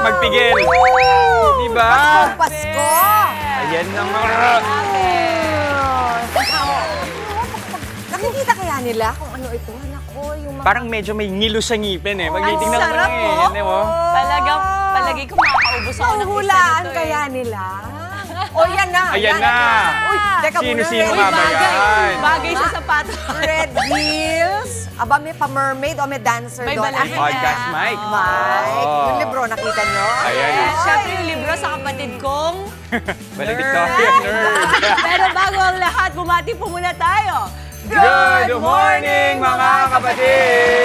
magpigil. Di ba? Pasko! Ayan na nga. Nakikita kaya nila kung ano ito? Nako, yung mga... Parang medyo may ngilo sa ngipin eh. Magtitingnan mo sarap, eh. oh. Yan, mo. Talagang palagi ko makakaubos ako ng isa Hulaan nito kaya nila? O, yan na. Ayan na. Uy, teka muna. Sino-sino Red nga ba bagay. yan? Bagay sa sapatos. Red heels. Aba, may pa-mermaid o may dancer May doon. ballerina. Podcast mic. Mike. Oh. Yung libro, nakita nyo? Ayan. Siyempre yung libro sa kapatid kong. Valedictorian nerd. Pero bago ang lahat, bumati po muna tayo. Good morning mga kapatid!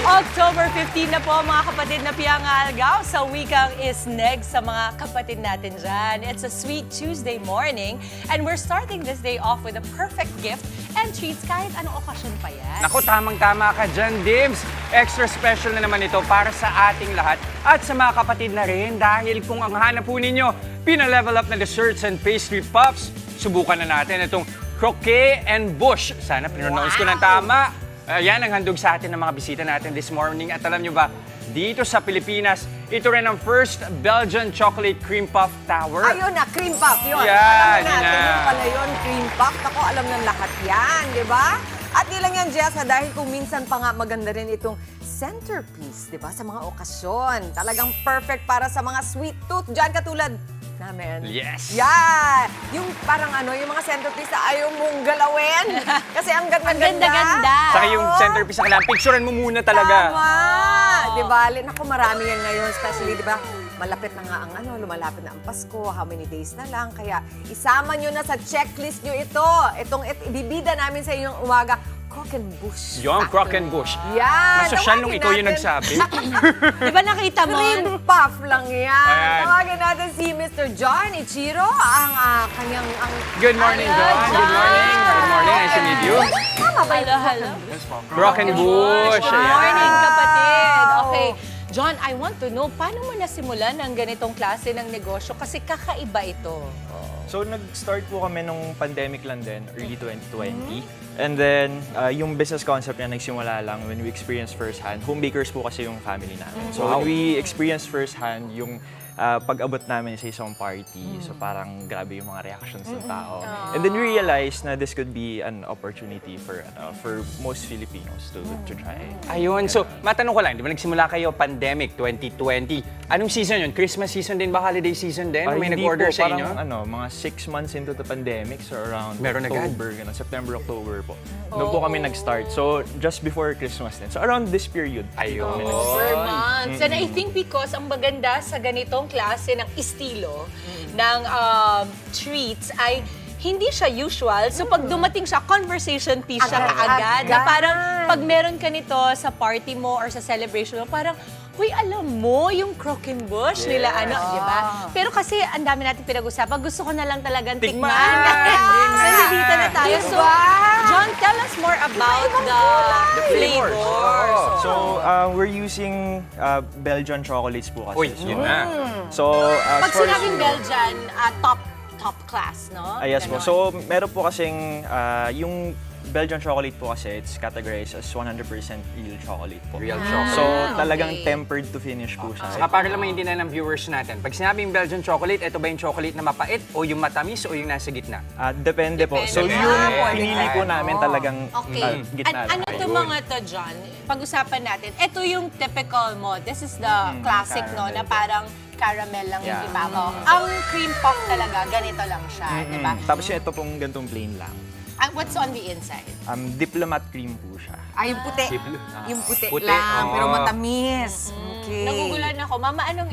October 15 na po mga kapatid na Piangalgaw sa wikang is next sa mga kapatid natin dyan. It's a sweet Tuesday morning and we're starting this day off with a perfect gift and treats kahit anong okasyon pa yan. Naku, tamang-tama ka dyan, Dibs. Extra special na naman ito para sa ating lahat at sa mga kapatid na rin dahil kung ang hanap po ninyo, pina-level up na desserts and pastry puffs, subukan na natin itong Croquet and Bush. Sana pronounce ko ng tama. Yan ang handog sa atin ng mga bisita natin this morning. At alam nyo ba, dito sa Pilipinas, ito rin ang first Belgian Chocolate Cream Puff Tower. Ayun na, cream puff yun. Yan, alam na natin yun na. yung pala yun, cream puff. Ako, alam ng lahat yan, di ba? At di lang yan, Jessa, dahil kung minsan pa nga maganda rin itong centerpiece, di ba? Sa mga okasyon. Talagang perfect para sa mga sweet tooth. Diyan katulad namin. Yes! Yeah! Yung parang ano, yung mga centerpiece na ayaw mong galawin. Kasi ang ganda-ganda. Ganda-ganda. Saka yung centerpiece na kailangan, picturean mo muna talaga. Tama! Di ba? Naku, marami yan ngayon. Especially, di ba? Malapit na nga ang ano, lumalapit na ang Pasko, how many days na lang. Kaya isama nyo na sa checklist nyo ito. Ibibida namin sa inyong umaga, Crock and Bush. Yung Crock and Bush. Yan! Nasosyal nung Tawagin ikaw yung natin. nagsabi. Di ba nakita mo? Cream puff lang yan. Ayan. Tawagin natin si Mr. John Ichiro, ang kanyang... Good morning, John. Good morning. Good morning. Nice to meet you. Tama ba Hello, hello. Crock and Bush. Good Ayan. morning, kapatid. Wow. Okay, John, I want to know, paano mo nasimulan ang ganitong klase ng negosyo? Kasi kakaiba ito. So, nag-start po kami nung pandemic lang din, early 2020. And then, yung business concept niya nagsimula lang when we experienced firsthand. Home bakers po kasi yung family namin. So, when we experienced firsthand yung pag-abot namin sa isang party, so parang grabe yung mga reactions ng tao. And then we realized na this could be an opportunity for most Filipinos to try. Ayun. So, matanong ko lang, di ba nagsimula kayo pandemic 2020? Anong season yun? Christmas season din ba? Holiday season din? May Hindi nag-order po, sa inyo? parang mga 6 months into the pandemic, so around Meron agad? October, ganun, September, October po. Doon po kami nag-start. So, just before Christmas din. So, around this period. Ayun. kami nag-start. Per months. And I think because ang maganda sa ganitong klase ng estilo ng treats ay hindi siya usual. So pag dumating siya, conversation piece siya kaagad. Na parang pag meron ka nito sa party mo or sa celebration mo, parang, huy, alam mo, yung Crock and Bush nila, ano, di ba? Pero kasi ang dami natin pinag-usapan, gusto ko na lang talagang tikman. Nandito na tayo. So, John, tell us more about the flavors. So, we're using Belgian chocolates po kasi. Uy, yun na. So, Pag sinabing Belgian, top class, no? yes po. Ganon. So, meron po kasing yung Belgian chocolate po kasi it's categorized as 100% real chocolate po. Real chocolate. So, okay. talagang tempered to finish po siya. Saka para lang maintindihan ng viewers natin, pag sinabing Belgian chocolate, ito ba yung chocolate na mapait o yung matamis o yung nasa gitna? Depende po. So, Depende. yung Ah, pinili po namin talagang Okay. gitna. Ano to mga to, John? Pag-usapan natin. Ito yung typical mo. This is the classic, no? Na parang caramel lang yung Yeah. ibabaw. Ang cream puff talaga, ganito lang siya, di ba? Tapos ito pong gantong plain lang. What's on the inside? Diplomat cream po siya. Ay, yung puti. Siplo. Yung puti, Puti, lang, oo. pero matamis. Okay. Nagugulan ako. Mama, anong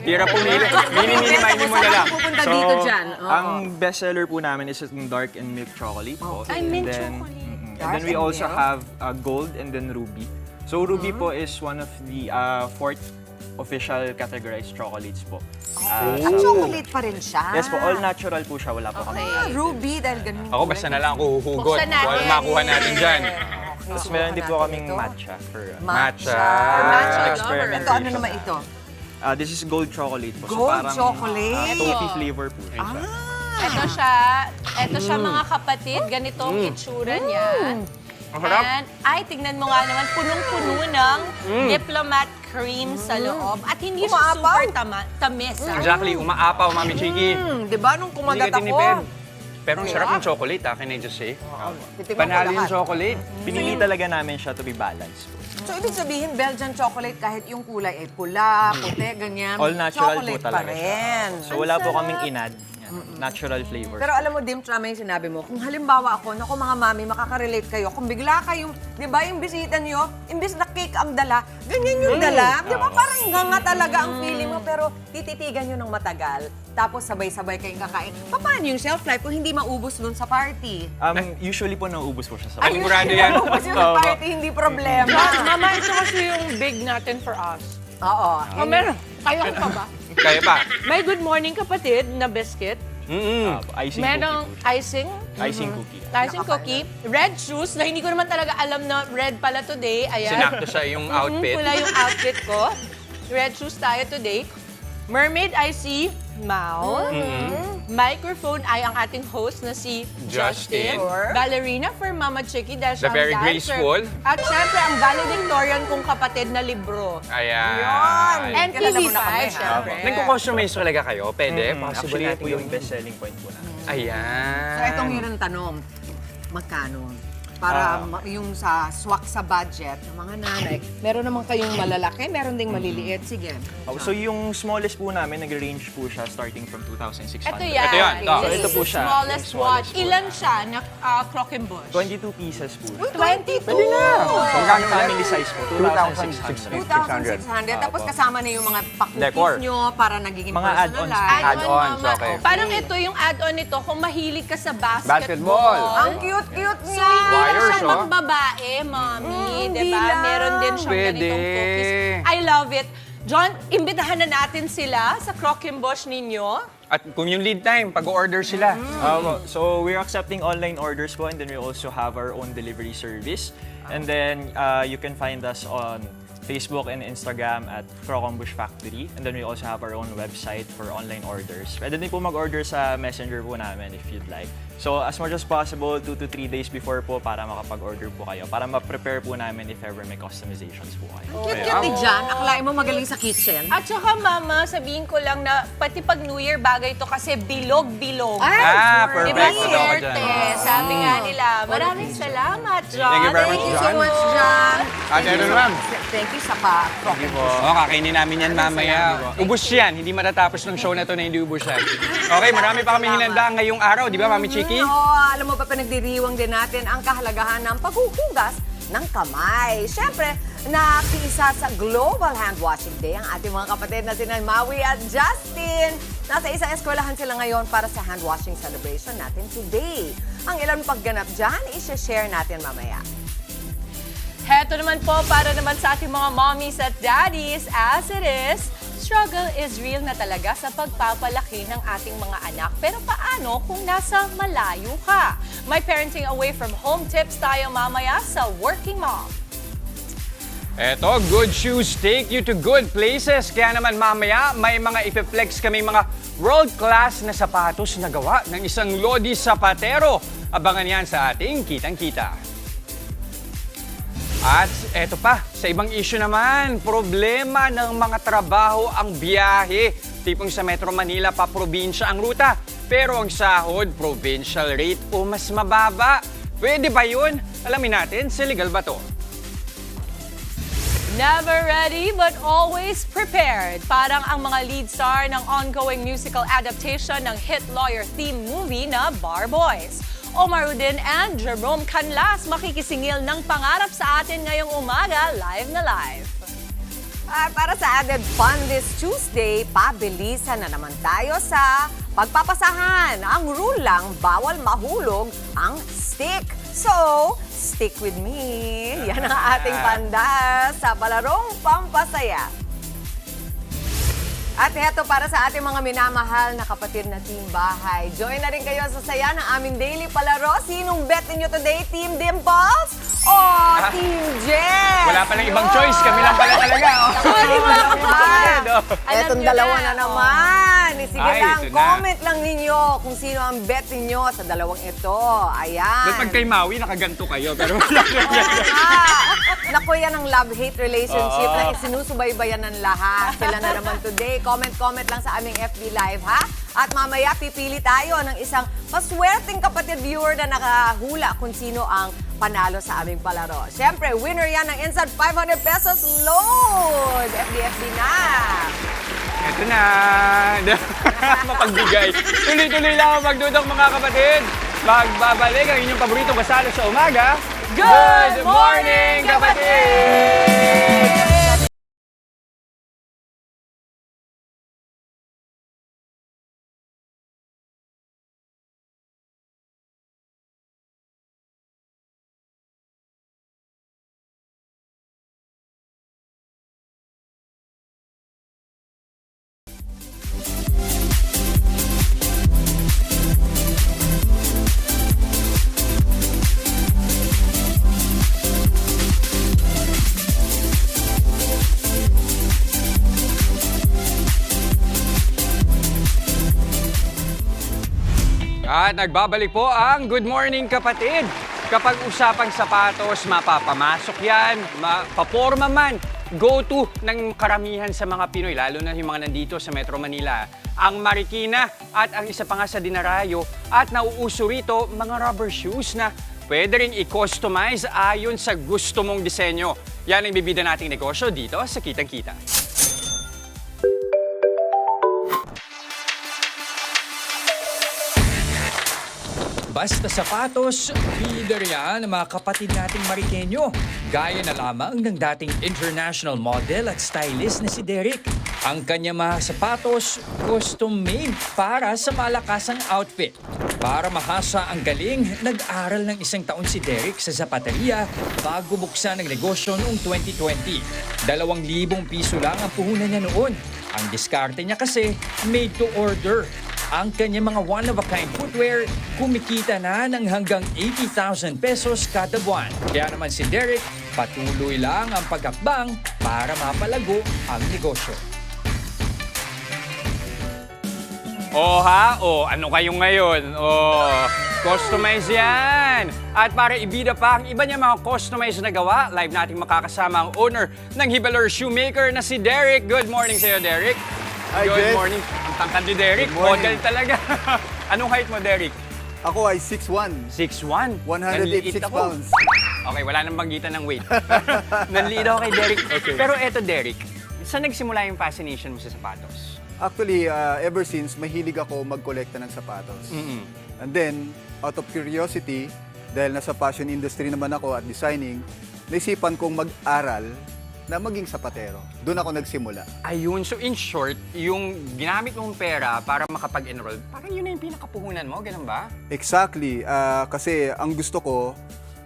Hirap pumili. Mini-mini mo na lang. Pupunta dito dyan. Oo. ang bestseller po namin is yung dark and milk chocolate po. Ay, And mint then, chocolate. and Dark then we and also milk? have gold and then ruby. So ruby po is one of the fourth official categorized chocolates po. At chocolate pa rin siya. Yes po, all natural po siya. Wala po kami. Ruby, dahil ganun. Ako basta na lang ako huhugot. Buksan natin. Kung makuha natin dyan. Tapos meron din po kaming matcha for Matcha. Matcha experiment. Ito, ano naman ito? This is gold chocolate po. Gold parang, chocolate? toffee flavor po siya. Ito siya mga kapatid. Ganitong itsura niya. Ang harap. And, ay, tignan mo nga naman, punong-puno ng Diplomat cream sa loob at hindi siya Umaapaw. super tamis. Exactly, umaapaw, Mami Chiki. Di ba nung Hindi kumagat ka ako? tinipid. Pero ang sarap ng chocolate, can I just say? Titikman ko Panalo yung lahat. chocolate. Pinili talaga namin siya to be balanced po. So, ibig sabihin, Belgian chocolate, kahit yung kulay ay pula, puti, ganyan. All natural po chocolate talaga pa siya. rin. So wala po kaming inad. Yan, natural flavor. Pero alam mo, Dim, tama yung sinabi mo. Kung halimbawa ako, naku mga mami, makaka-relate kayo. Kung bigla kayong, di ba, yung bisita niyo, imbis na cake ang dala, ganyan yung dala. Di ba, parang ganga talaga ang feeling mo, pero tititigan nyo ng matagal. Tapos sabay-sabay kayong kakain. Paano yung shelf life kung hindi maubos dun sa party? Usually po nauubos po siya sa Panigurado yan. Maubos yung sa party, hindi problema. Mama, ito kasi yung big natin for us. Oo. Meron. Kaya pa ba? Kaya pa. May good morning kapatid na biscuit. icing Merong cookie icing. po. Icing cookie. Icing cookie. Red shoes na hindi ko naman talaga alam na red pala today. Ayan. Sinakto sa yung outfit. Pula yung outfit ko. Red shoes tayo today. Mermaid I see Mau. Microphone ay ang ating host na si Justin. Justin. Ballerina for Mama Chicky dahil siya The very ang dancer. graceful. At syempre ang valedictorian kong kapatid na libro. Ayan. And Kilala mo TV5, na kami, ha? syempre. Nagko-customize talaga kayo? Pwede? Possible Actually, natin po yung gawin. best selling point po namin. Ayan. So, itong yun ang tanong. Magkano? Para yung sa swak sa budget ng mga nanay. Meron naman kayong malalaki, meron ding maliliit. Sige. So yung smallest po namin, nag-range po siya starting from 2,600. Ito yan. Ito yan, ito. So ito po siya. Smallest Yung watch. smallest Ilan siya na crock and bush? 22 pieces po. 22. Magkano family size po? 2,600. 2,600. Tapos kasama na yung mga Decor. pakupit nyo para nagiging Mga add-ons. personalized. Add-ons, Mama. okay. Parang ito yung add-on nito kung mahilig ka sa basketball. Basketball. Ang cute-cute So, niya. hindi lang Wires, siya oh. pang-babae, Mami. hindi Diba? lang. Meron din siyang Pwede. ganitong cookies. I love it. John, imbitahan na natin sila sa crock and bush ninyo. At kung yung lead time, pag-order sila. So we're accepting online orders po, and then we also have our own delivery service. And then you can find us on Facebook and Instagram at Crocombush Factory. And then we also have our own website for online orders. Pwede din po mag-order sa Messenger po namin if you'd like. So as much as possible, 2 to 3 days before po para makapag-order po kayo. Para ma-prepare po namin if ever may customizations po kayo. Cute-cute ni Jan. Akalain mo magaling sa kitchen. At saka, Mama, sabihin ko lang na pati pag New Year bagay to kasi bilog-bilog. Perfect. Diba, Ito ako swerte? dyan. Sabi nga nila. Maraming salamat, John. Thank you very much, Thank you so much, Jan. Ate Aaron, ma'am. Thank you sa pa-crock. Oo, kakainin namin yan mamaya. Ubus yan. Hindi matatapos ng show na to na hindi ubus yan. Okay, marami pa kami hinanda ngayong araw. Di ba, Mami Chiki? Oo, alam mo ba, pinagdiriwang din natin ang kahalagahan ng paghuhugas ng kamay. Siyempre, nakiisa sa Global Hand Washing Day ang ating mga kapatid na sina Maui at Justin. Nasa isang eskwelahan sila ngayon para sa hand washing celebration natin today. Ang ilang pagganap dyan, i-share natin mamaya. Heto naman po para naman sa ating mga mommies at daddies. As it is, struggle is real na talaga sa pagpapalaki ng ating mga anak. Pero paano kung nasa malayo ka? May parenting away from home tips tayo mamaya sa Working Mom. Eto, good shoes take you to good places. Kaya naman mamaya, may mga ipiflex kami mga world-class na sapatos na gawa ng isang Lodi Zapatero. Abangan yan sa ating Kitang-Kita. At eto pa, sa ibang issue naman, problema ng mga trabaho ang biyahe. Tipong sa Metro Manila pa probinsya ang ruta. Pero ang sahod, provincial rate o mas mababa. Pwede ba yun? Alamin natin sa Legal Ba To? Never ready but always prepared. Parang ang mga lead star ng ongoing musical adaptation ng hit lawyer theme movie na Bar Boys. Omar Udin and Jerome Canlas makikisingil ng pangarap sa atin ngayong umaga, live na live. At para sa added fun this Tuesday, pabilisan na naman tayo sa pagpapasahan. Ang rule lang, bawal mahulog ang stick. So, stick with me. Yan ang ating pandas sa palarong pampasaya. At heto para sa ating mga minamahal na kapatid na team bahay. Join na rin kayo sa saya ng aming daily palaro. Sinong bet ninyo today? Team Dimples o Team Jess? Wala palang ibang choice, kami lang pala talaga. Etong dalawa na naman. Sige Ay, lang, ito na. comment lang ninyo kung sino ang bet ninyo sa dalawang ito. Ayan. Ba't pag kay Maui, nakaganto kayo, pero wala na yan. Naku, yan ang love-hate relationship na isinusubaybayan ng lahat. Sila na naman today. Comment lang sa aming FB Live, ha? At mamaya, pipili tayo ng isang maswerteng kapatid viewer na nakahula kung sino ang panalo sa aming palaro. Siyempre, winner yan ng instant 500 pesos load! FB na! Ito na. Mapagbigay. Tuloy-tuloy lang ang magdudok, mga kapatid. Magbabalik ang inyong paboritong kasalo sa umaga. Good morning, kapatid! At nagbabalik po ang Good Morning, kapatid. Kapag usapang sapatos, mapapamasok yan, mapaporma man, go-to ng karamihan sa mga Pinoy, lalo na yung mga nandito sa Metro Manila. Ang Marikina at ang isa pa nga sa Dinarayo at nauuso rito, mga rubber shoes na pwede rin i-customize ayon sa gusto mong disenyo. Yan ang bibida nating negosyo dito sa Kitang Kita. Basta sapatos, leader yan ng mga kapatid nating Marikenyo. Gaya na lamang ng dating international model at stylist na si Derek. Ang kanya mga sapatos, custom-made para sa malakasang outfit. Para mahasa ang galing, nag-aral ng 1 taon si Derek sa zapateria bago buksan ang negosyo noong 2020. 2,000 piso lang ang puhunan niya noon. Ang diskarte niya kasi, made to order. Ang kanyang mga one-of-a-kind footwear, kumikita na ng hanggang 80,000 pesos kada buwan. Kaya naman si Derek, patuloy lang ang pagkakbang para mapalago ang negosyo. Ano kayo ngayon? Customize yan! At para ibida pa ang iba niya mga customize na gawa, live nating makakasama ang owner ng Hibaler Shoemaker na si Derek. Good morning sa'yo, Derek. Hi, Good Jess. morning. Ang tangkad ni Derek, Good morning. model talaga. Anong height mo, Derek? Ako ay 6'1", 6'1". 186 pounds. Okay, wala nang banggitan ng weight. Nanliit ako kay Derek. Okay. Pero eto, Derek, saan nagsimula yung fascination mo sa sapatos? Actually, ever since, mahilig ako magkolekta ng sapatos. And then, out of curiosity, dahil nasa fashion industry naman ako at designing, naisipan kong mag-aral na maging sapatero. Doon ako nagsimula. Ayun, so in short, yung ginamit mong pera para makapag-enroll, parang yun na yung pinakapuhunan mo, ganun ba? Exactly. Kasi ang gusto ko,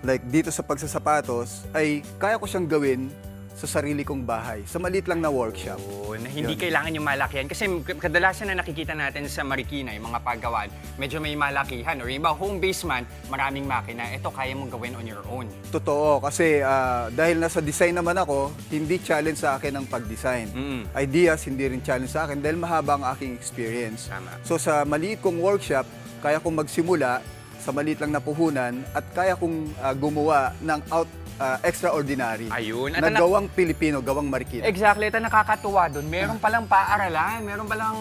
like dito sa pagsasapatos, ay kaya ko siyang gawin sa sarili kong bahay, sa maliit lang na workshop. Na hindi Yun. kailangan yung malakihan. Kasi kadalasan na nakikita natin sa Marikina, yung mga paggawaan, medyo may malakihan. Or yung iba, home base man, maraming makina. Ito, kaya mong gawin on your own. Totoo, kasi dahil nasa design naman ako, hindi challenge sa akin ang pag-design. Ideas, hindi rin challenge sa akin dahil mahaba ang aking experience. Tama. So sa maliit kong workshop, kaya kong magsimula sa maliit lang na puhunan at kaya kong gumawa ng extraordinary. Ayun. Na gawang Pilipino, gawang Marikina. Exactly. Ito nakakatuwa doon. Meron palang paaralan, meron palang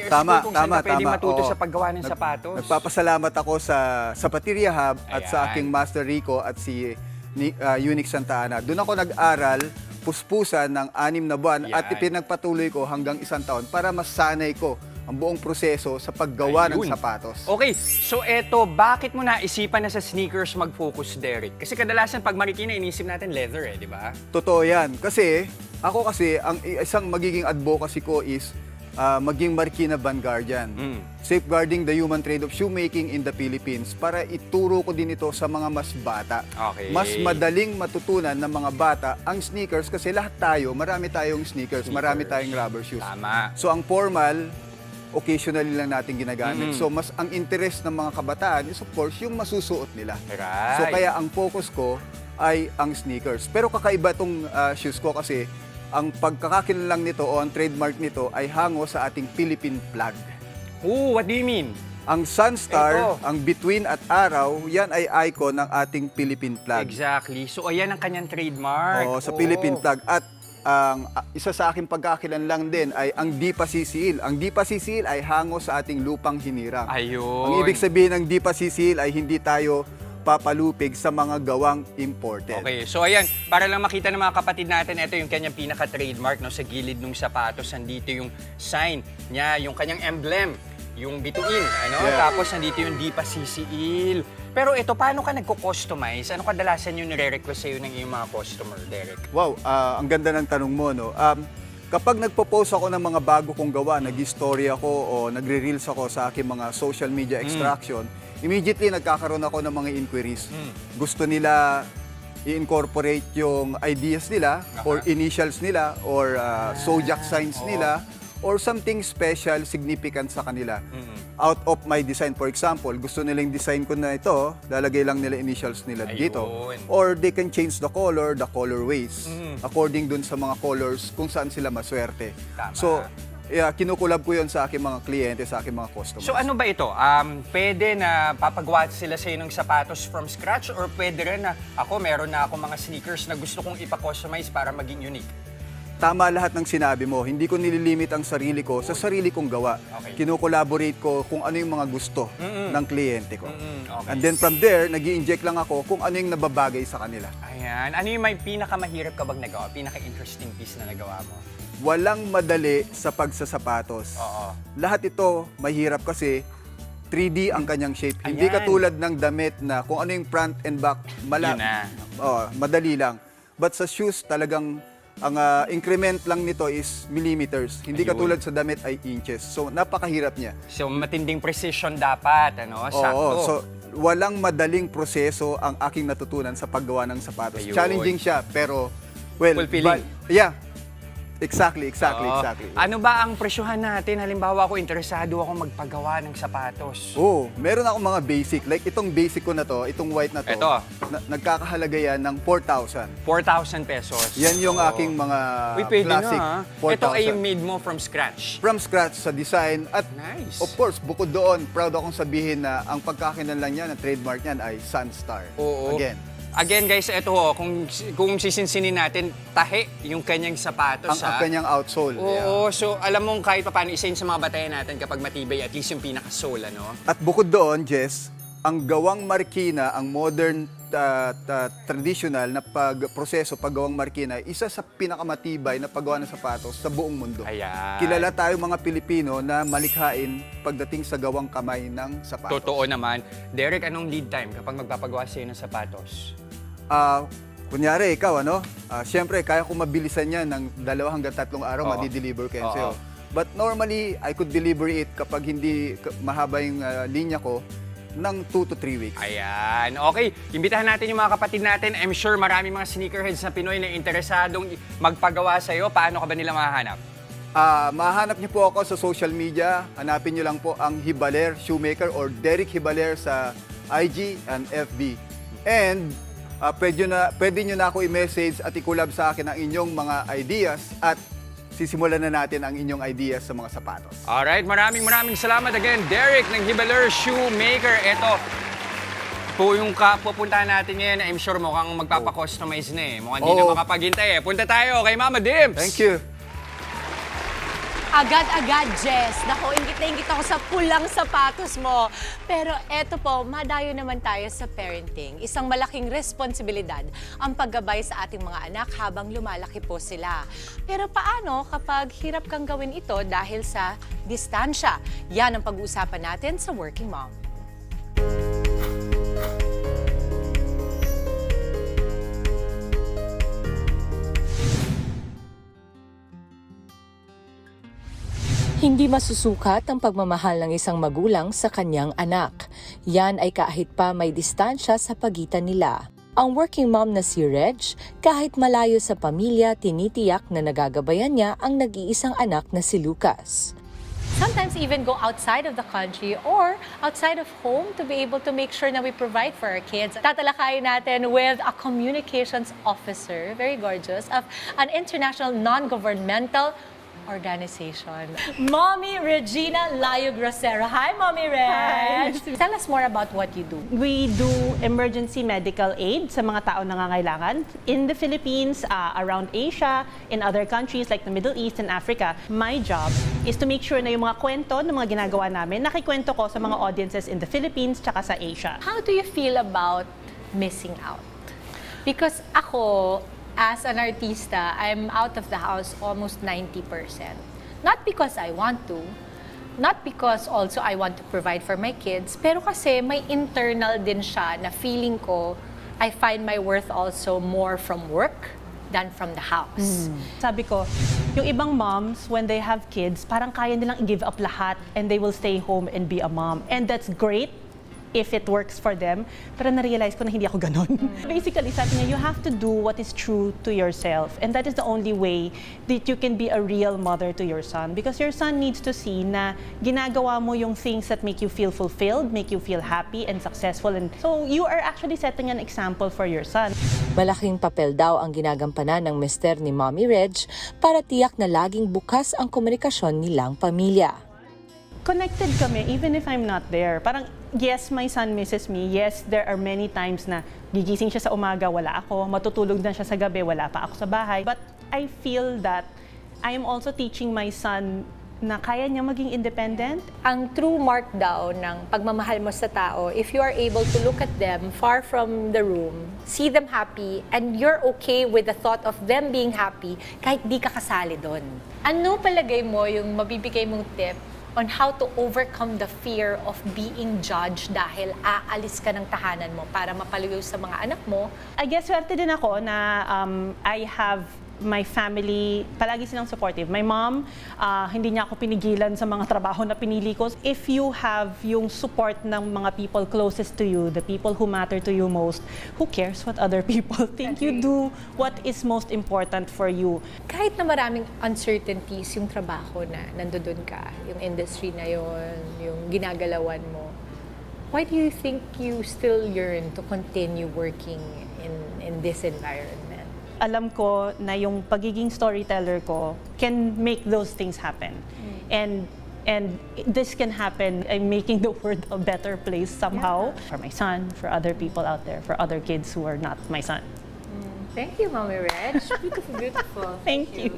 Tama, school kung saan tama, ka pwede tama. matuto Oo. sa paggawa ng sapatos. Nagpapasalamat ako sa Zapateria Hub at sa Ayan. aking Master Rico at si Unique Santa Ana. Doon ako nag-aral, puspusan ng 6 na buwan at Yan. ipinagpatuloy ko hanggang 1 taon para masanay ko ang buong proseso sa paggawa ng Ayun. sapatos. Okay, so eto, bakit mo naisipan na sa sneakers mag-focus, Derek? Kasi kadalasan pag Marikina, inisip natin leather di ba? Totoo yan. Kasi, ang isang magiging advocacy ko is maging Marikina Vanguardian. Safeguarding the human trade of shoemaking in the Philippines para ituro ko din ito sa mga mas bata. Okay. Mas madaling matutunan ng mga bata ang sneakers kasi lahat tayo, marami tayong sneakers, marami tayong rubber shoes. Tama. So ang formal, occasionally lang natin ginagamit. So mas ang interest ng mga kabataan is of course yung masusuot nila. Right. So kaya ang focus ko ay ang sneakers. Pero kakaiba tong shoes ko kasi ang pagkakakilalang nito o ang trademark nito ay hango sa ating Philippine flag. What do you mean? Ang Sunstar, Ito. ang bituin at araw, yan ay icon ng ating Philippine flag. Exactly. So, ayan ang kanyang trademark. Oo, sa Philippine flag. At ang isa sa aking pagkakilanlang din ay ang Di pa Sisil. Ang Di pa Sisil ay hango sa ating lupang hinirang. Ayun. Ang ibig sabihin ng Di pa Sisil ay hindi tayo papalupig sa mga gawang imported. Okay, so ayan, para lang makita ng mga kapatid natin, ito yung kanyang pinaka-trademark, no, sa gilid ng sapatos, nandito yung sign niya, yung kanyang emblem, yung bituin, ano? Yeah. Tapos nandito yung Di pa Sisiil. Pero ito, paano ka nagko-customize? Ano kadalasan yung nire-request sa'yo ng iyong mga customer, Derek? Wow, ang ganda ng tanong mo, no? Kapag nagpo-post ako ng mga bago kong gawa, nag-story ako o nagre-reels ako sa aking mga social media extraction, immediately nagkakaroon ako ng mga inquiries. Gusto nila i-incorporate yung ideas nila or initials nila or zodiac signs nila or something special, significant sa kanila. Out of my design, for example, gusto nilang design ko na ito, lalagay lang nila initials nila dito. Ayun. Or they can change the colorways, according dun sa mga colors kung saan sila maswerte. Tama. So, kinukulab ko yun sa aking mga kliyente, sa aking mga customers. So ano ba ito? Pwede na papagawa sila sa'yo ng sapatos from scratch or pwede rin na ako, meron na ako mga sneakers na gusto kong ipa-customize para maging unique? Tama lahat ng sinabi mo. Hindi ko nililimit ang sarili ko sa sarili kong gawa. Okay. Kino-collaborate ko kung ano yung mga gusto ng kliyente ko. Okay. And then from there, nag-i-inject lang ako kung ano yung nababagay sa kanila. Ayan. Ano yung may pinakamahirap ka bang nagawa? Pinaka-interesting piece na nagawa mo? Walang madali sa pagsasapatos. Oo. Lahat ito mahirap kasi 3D ang kanyang shape. Hindi Ayan. katulad ng damit na kung ano yung front and back, Yun na. madali lang. But sa shoes, talagang ang increment lang nito is millimeters. Hindi Ayun. katulad sa damit ay inches. So, napakahirap niya. So matinding precision dapat, ano? Sakto. Oo, so walang madaling proseso ang aking natutunan sa paggawa ng sapatos. Ayun. Challenging siya, pero well, Fulfilling. yeah. Exactly. Oo. Ano ba ang presyohan natin? Halimbawa ako, interesado ako magpagawa ng sapatos. Meron akong mga basic. Like itong basic ko na to, itong white na to, Ito. nagkakahalaga yan ng 4,000. 4,000 pesos. Yan yung Oo. aking mga Uy, pwede classic. na, ha? 4,000. Ito ay made mo from scratch. From scratch sa design. At Nice. of course, bukod doon, proud akong sabihin na ang pagkakinanlan niya, ang trademark niyan ay Sunstar. Oo. Again, guys, ito ho, kung sisinsinin natin, tahi yung kanyang sapatos, ang kanyang outsole. Oo, so alam mong kahit pa paano, isa yun sa mga batayan natin kapag matibay, at least yung pinaka-sole, ano? At bukod doon, Jess, ang gawang markina, ang modern traditional na pagproseso, paggawang markina, isa sa pinakamatibay na paggawa ng sapatos sa buong mundo. Ayan. Kilala tayo mga Pilipino na malikhain pagdating sa gawang kamay ng sapatos. Totoo naman. Derek, anong lead time kapag magpapagawa sa'yo ng sapatos? Kunyari, ikaw, siyempre, kaya ko mabilisan yan ng 2 hanggang 3 araw, Oo. madi-deliver ko yan Oo. sa'yo. But normally, I could deliver it kapag hindi mahaba yung linya ko, ng 2 to 3 weeks. Ayan. Okay, imbitahan natin yung mga kapatid natin. I'm sure marami mga sneakerheads na Pinoy na interesadong magpagawa sa'yo. Paano ka ba nila mahahanap? Mahanap niyo po ako sa social media. Hanapin niyo lang po ang Hibaler Shoemaker or Derek Hibaler sa IG and FB. And pwede niyo na ako i-message at i-collab sa akin ang inyong mga ideas at sisimulan na natin ang inyong ideas sa mga sapatos. Alright, maraming salamat again, Derek ng Hibaler Shoemaker. Ito po yung pupuntahan natin ngayon. I'm sure mukhang magpapakustomize na eh. Mukhang hindi na Oo. makapaghintay eh. Punta tayo kay Mama Dims! Thank you. Agad-agad, Jess. Naku, ingit na ingit ako sa pulang sapatos mo. Pero eto po, madayo naman tayo sa parenting. Isang malaking responsibilidad ang paggabay sa ating mga anak habang lumalaki po sila. Pero paano kapag hirap kang gawin ito dahil sa distansya? Yan ang pag-uusapan natin sa Working Mom. Hindi masusukat ang pagmamahal ng isang magulang sa kanyang anak. Yan ay kahit pa may distansya sa pagitan nila. Ang working mom na si Reg, kahit malayo sa pamilya, tinitiyak na nagagabayan niya ang nag-iisang anak na si Lucas. Sometimes even go outside of the country or outside of home to be able to make sure na we provide for our kids. Tatalakayin natin with a communications officer, very gorgeous, of an international non-governmental organization. Mommy Regina Layo Grosero. Hi, Mommy Reg! Tell us more about what you do. We do emergency medical aid sa mga tao nangangailangan in the Philippines, around Asia, in other countries like the Middle East and Africa. My job is to make sure na yung mga kwento ng mga ginagawa namin, nakikwento ko sa mga audiences in the Philippines tsaka sa Asia. How do you feel about missing out? Because ako, as an artista, I'm out of the house almost 90%. Not because I want to, not because also I want to provide for my kids, pero kasi may internal din siya na feeling ko, I find my worth also more from work than from the house. Sabi ko, yung ibang moms, when they have kids, parang kaya nilang i-give up lahat and they will stay home and be a mom. And that's great if it works for them. Pero na-realize ko na hindi ako ganon. Basically, sabi niya, you have to do what is true to yourself. And that is the only way that you can be a real mother to your son. Because your son needs to see na ginagawa mo yung things that make you feel fulfilled, make you feel happy and successful. And so you are actually setting an example for your son. Malaking papel daw ang ginagampanan ng mister ni Mommy Reg para tiyak na laging bukas ang komunikasyon nilang pamilya. Connected kami even if I'm not there. Parang, yes, my son misses me. Yes, there are many times na gigising siya sa umaga, wala ako. Matutulog na siya sa gabi, wala pa ako sa bahay. But I feel that I am also teaching my son na kaya niya maging independent. Ang true mark daw ng pagmamahal mo sa tao, if you are able to look at them far from the room, see them happy, and you're okay with the thought of them being happy, kahit di ka kasali doon. Ano palagay mo yung mabibigay mong tip on how to overcome the fear of being judged dahil aalis ka ng tahanan mo para mapalayo sa mga anak mo? I guess swerte din ako na I have my family, palagi silang supportive. My mom, hindi niya ako pinigilan sa mga trabaho na pinili ko. If you have yung support ng mga people closest to you, the people who matter to you most, who cares what other people think? You do what is most important for you. Kahit na maraming uncertainties yung trabaho na nandoon ka, yung industry na yon, yung ginagalawan mo, why do you think you still yearn to continue working in this environment? Alam ko na yung pagiging storyteller ko can make those things happen. And this can happen. I'm making the world a better place somehow. For my son, for other people out there, for other kids who are not my son. Thank you, Mommy Reg. Beautiful, beautiful. Thank you.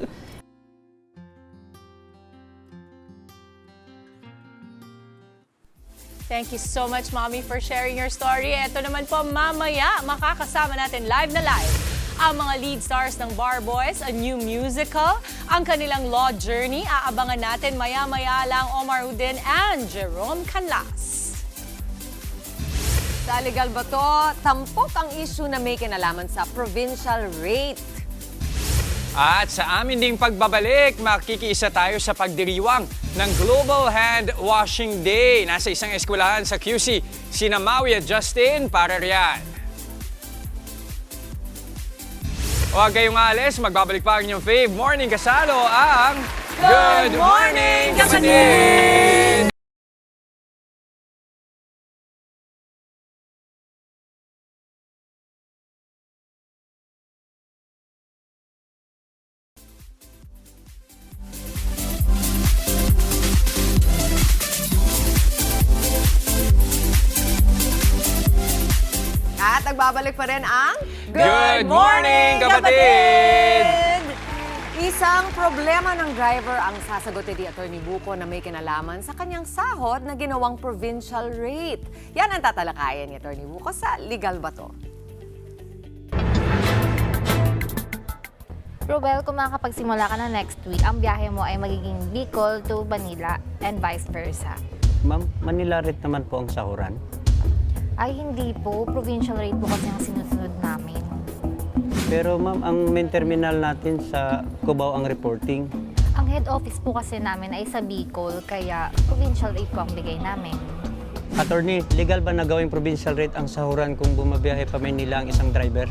Thank you so much, Mommy, for sharing your story. Ito naman po, mamaya, makakasama natin live na live ang mga lead stars ng Bar Boys, a new musical. Ang kanilang law journey, aabangan natin maya-maya lang Omar Udin and Jerome Canlas. Sa Legal Bato, tampok ang issue na may kinalaman sa provincial rate. At sa amin ding pagbabalik, makikiisa tayo sa pagdiriwang ng Global Hand Washing Day. Nasa isang eskwelahan sa QC, sina Maui at Justin para riyan. Huwag kayong alis, magbabalik pa ang inyong fave morning kasalo ang Good Morning Kapatid! At nagbabalik pa rin ang Good Morning, Kapatid! Isang problema ng driver ang sasagutin ni Atty. Buko na may kinalaman sa kanyang sahod na ginawang provincial rate. Yan ang tatalakayan ni Atty. Buko sa Legal Bato. Rubel, kung makakapagsimula ka na next week, ang biyahe mo ay magiging Bicol to Manila and vice versa. Ma'am, Manila rate naman po ang sahuran. Ay, hindi po. Provincial rate po kasi ang sinusunod namin. Pero ma'am, ang main terminal natin sa Cubao ang reporting. Ang head office po kasi namin ay sa Bicol, kaya provincial rate po ang bigay namin. Attorney, legal ba na gawing provincial rate ang sahuran kung bumabiyahe pa Manila ang isang driver?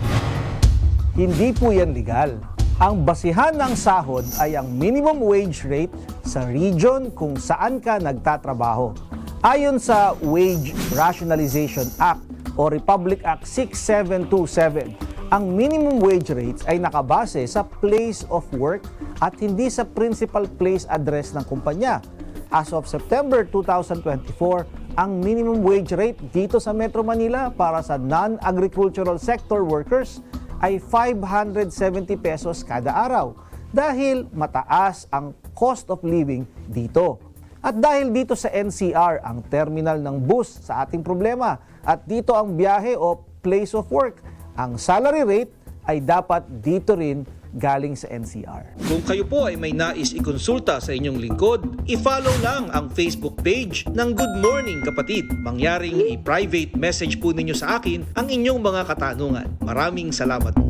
Hindi po yan legal. Ang basihan ng sahod ay ang minimum wage rate sa region kung saan ka nagtatrabaho. Ayon sa Wage Rationalization Act o Republic Act 6727, Ang minimum wage rates ay nakabase sa place of work at hindi sa principal place address ng kumpanya. As of September 2024, ang minimum wage rate dito sa Metro Manila para sa non-agricultural sector workers ay 570 pesos kada araw dahil mataas ang cost of living dito. At dahil dito sa NCR ang terminal ng bus sa ating problema at dito ang biyahe o place of work, ang salary rate ay dapat dito rin galing sa NCR. Kung kayo po ay may nais ikonsulta sa inyong lingkod, i-follow lang ang Facebook page ng Good Morning Kapatid. Mangyaring i-private message po ninyo sa akin ang inyong mga katanungan. Maraming salamat po.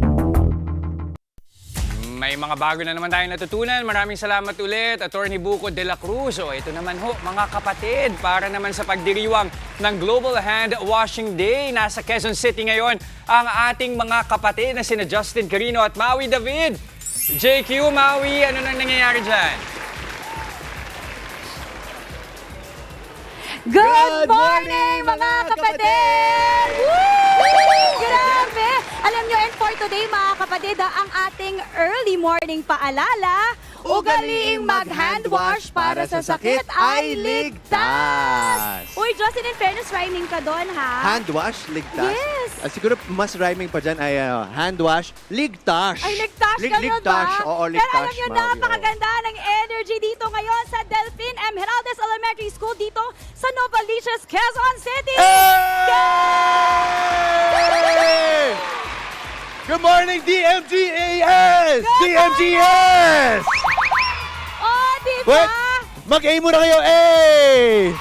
May mga bago na naman tayong natutunan. Maraming salamat ulit, Attorney Buko de la Cruz. O ito naman ho, mga kapatid, para naman sa pagdiriwang ng Global Hand Washing Day. Nasa Quezon City ngayon ang ating mga kapatid na sina Justin Carino at Maui David. JQ, Maui, ano nang nangyayari dyan? Good morning, mga kapatid! Woo! Grabe! Alam nyo, and for today, mga kapatid, ang ating early morning paalala, ugaliing mag-hand wash para sa sakit ay ligtas! Uy, Justin, in fairness, rhyming ka doon, ha? Hand wash, ligtas? Yes! Siguro mas rhyming pa dyan ay hand wash, ligtas. Ay, ligtas ka ligtas. ba? Oo, Pero ligtas. alam nyo, napakaganda ng energy dito ngayon sa Delphine M. Heraldez Elementary School dito sa Novaliches, Quezon City! Hey! Good morning, DMGAS! DMGAS! Oh, di ba? Wait, mag-aim muna kayo, eh!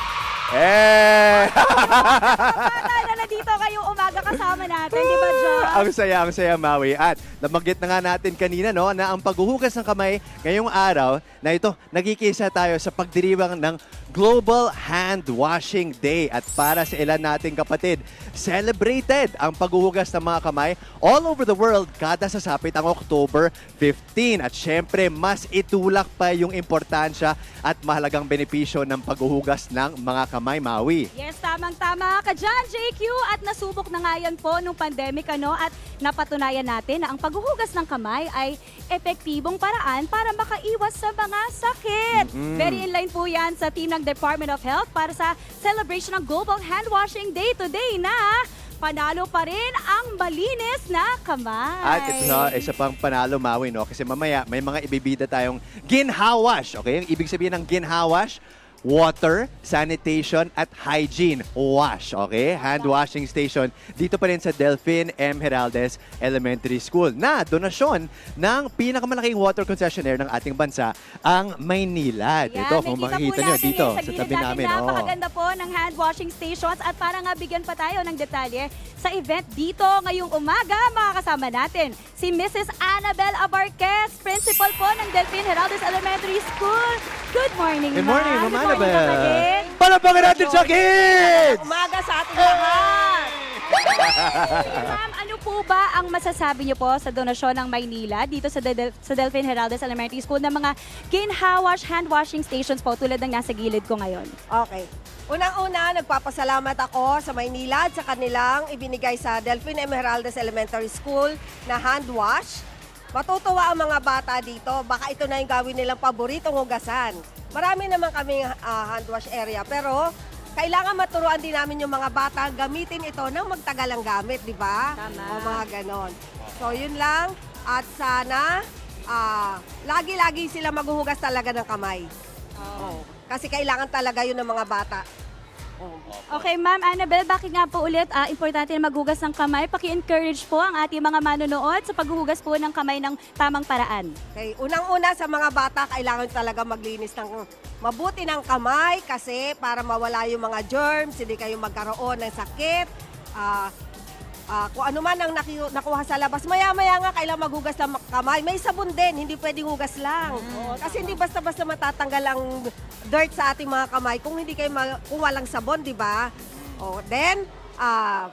Eh! Tala na dito kayo umaga kasama natin, di ba, John? Ang saya, Maui. At nabanggit na nga natin kanina, no, na ang paghuhugas ng kamay ngayong araw na ito, nagkikisa tayo sa pagdiriwang ng Global Hand Washing Day. At para sa ilan nating kapatid, celebrated ang paghuhugas ng mga kamay all over the world kada sasapit ang October 15. At syempre, mas itulak pa yung importansya at mahalagang benepisyo ng paghuhugas ng mga kamay, Maui. Yes, tamang-tama ka dyan, JQ. At nasubok na nga yan po nung pandemic, ano, at napatunayan natin na ang paghuhugas ng kamay ay epektibong paraan para makaiwas sa mga sakit. Very in line po yan sa team ng Department of Health para sa celebration ng Global Hand Washing Day today na panalo pa rin ang malinis na kamay. At ito isa pang panalo, Maui, no? Kasi mamaya may mga ibibida tayong ginhawash. Okay? Yung ibig sabihin ng ginhawash, water, sanitation, at hygiene wash. Okay? Hand washing station. Dito pa rin sa Delphine M. Heraldez Elementary School na donasyon ng pinakamalaking water concessionaire ng ating bansa, ang Maynila. Dito, kung makikita nyo, dito sa tabi namin. Napakaganda po ng hand washing stations at para nga bigyan pa tayo ng detalye sa event dito ngayong umaga, makakasama natin si Mrs. Annabel Abarquez, principal po ng Delphine Heraldez Elementary School. Good morning, Good morning, ma'am. Ma'am Annabel. Palapagan natin sa kids! Umaga sa ating lahat! Ma'am, ano po ba ang masasabi niyo po sa donasyon ng Maynila dito sa Delphine Heraldez Elementary School ng mga ginhawash hand washing stations po tulad ng nasa gilid ko ngayon? Okay. Unang-una, nagpapasalamat ako sa Maynila at sa kanilang ibinigay sa Delphine M. Heraldez Elementary School na hand wash. Matutuwa ang mga bata dito. Baka ito na yung gawin nilang paboritong hugasan. Marami naman kaming hand wash area, pero kailangan maturuan din namin yung mga bata gamitin ito nang magtagalang gamit, di ba? Tama. O mga ganon. So, yun lang. At sana, lagi-lagi sila maghuhugas talaga ng kamay. Oh. Kasi kailangan talaga yun ng mga bata. Okay, Ma'am Annabel, bakit nga po ulit importante na maghugas ng kamay? Paki-encourage po ang ating mga manonood sa paghuhugas po ng kamay ng tamang paraan. Okay, unang-una sa mga bata, kailangan talaga maglinis ng mabuti ng kamay kasi para mawala yung mga germs, hindi kayo magkaroon ng sakit. Kung ano man ang nakuha sa labas, maya-maya nga kailangan maghugas ng kamay. May sabon din, hindi pwedeng hugas lang. Kasi hindi basta-basta matatanggal ang dirt sa ating mga kamay kung hindi kayo kung walang sabon, di ba? Then,